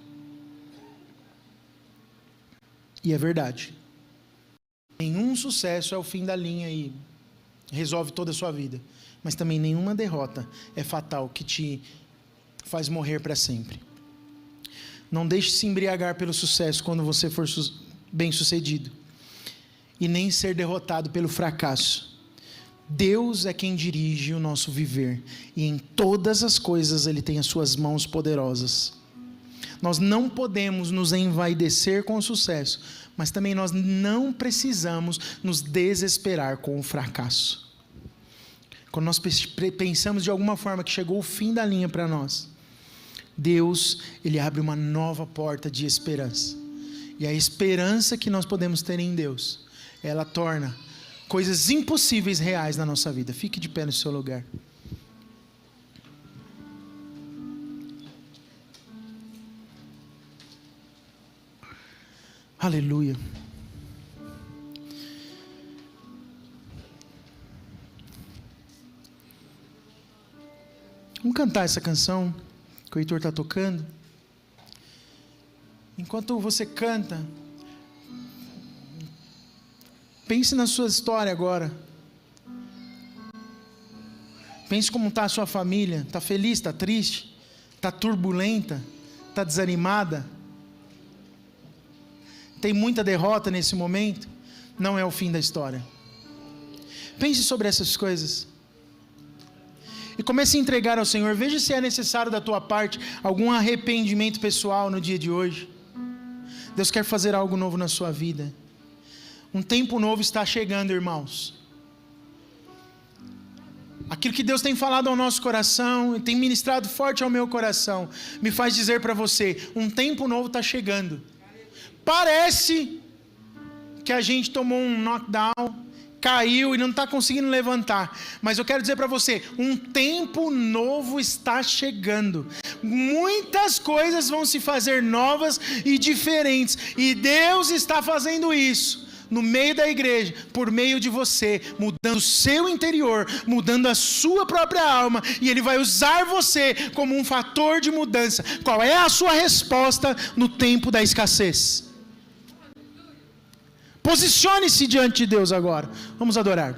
E é verdade. Nenhum sucesso é o fim da linha e resolve toda a sua vida. Mas também nenhuma derrota é fatal que te faz morrer para sempre. Não deixe se embriagar pelo sucesso quando você for bem-sucedido. E nem ser derrotado pelo fracasso. Deus é quem dirige o nosso viver. E em todas as coisas Ele tem as suas mãos poderosas. Nós não podemos nos envaidecer com o sucesso, mas também nós não precisamos nos desesperar com o fracasso. Quando nós pensamos de alguma forma que chegou o fim da linha para nós, Deus, Ele abre uma nova porta de esperança. E a esperança que nós podemos ter em Deus, ela torna coisas impossíveis reais na nossa vida. Fique de pé no seu lugar. Aleluia. Vamos cantar essa canção que o Heitor está tocando. Enquanto você canta, pense na sua história agora. Pense como está a sua família. Está feliz, está triste, está turbulenta, está desanimada. Tem muita derrota nesse momento. Não é o fim da história. Pense sobre essas coisas. E comece a entregar ao Senhor. Veja se é necessário da tua parte algum arrependimento pessoal no dia de hoje. Deus quer fazer algo novo na sua vida. Um tempo novo está chegando, irmãos. Aquilo que Deus tem falado ao nosso coração, tem ministrado forte ao meu coração, me faz dizer para você, um tempo novo está chegando. Parece que a gente tomou um knockdown, caiu e não está conseguindo levantar. Mas eu quero dizer para você, um tempo novo está chegando. Muitas coisas vão se fazer novas e diferentes. E Deus está fazendo isso no meio da igreja, por meio de você, mudando o seu interior, mudando a sua própria alma, e Ele vai usar você como um fator de mudança. Qual é a sua resposta no tempo da escassez? Posicione-se diante de Deus agora. Vamos adorar.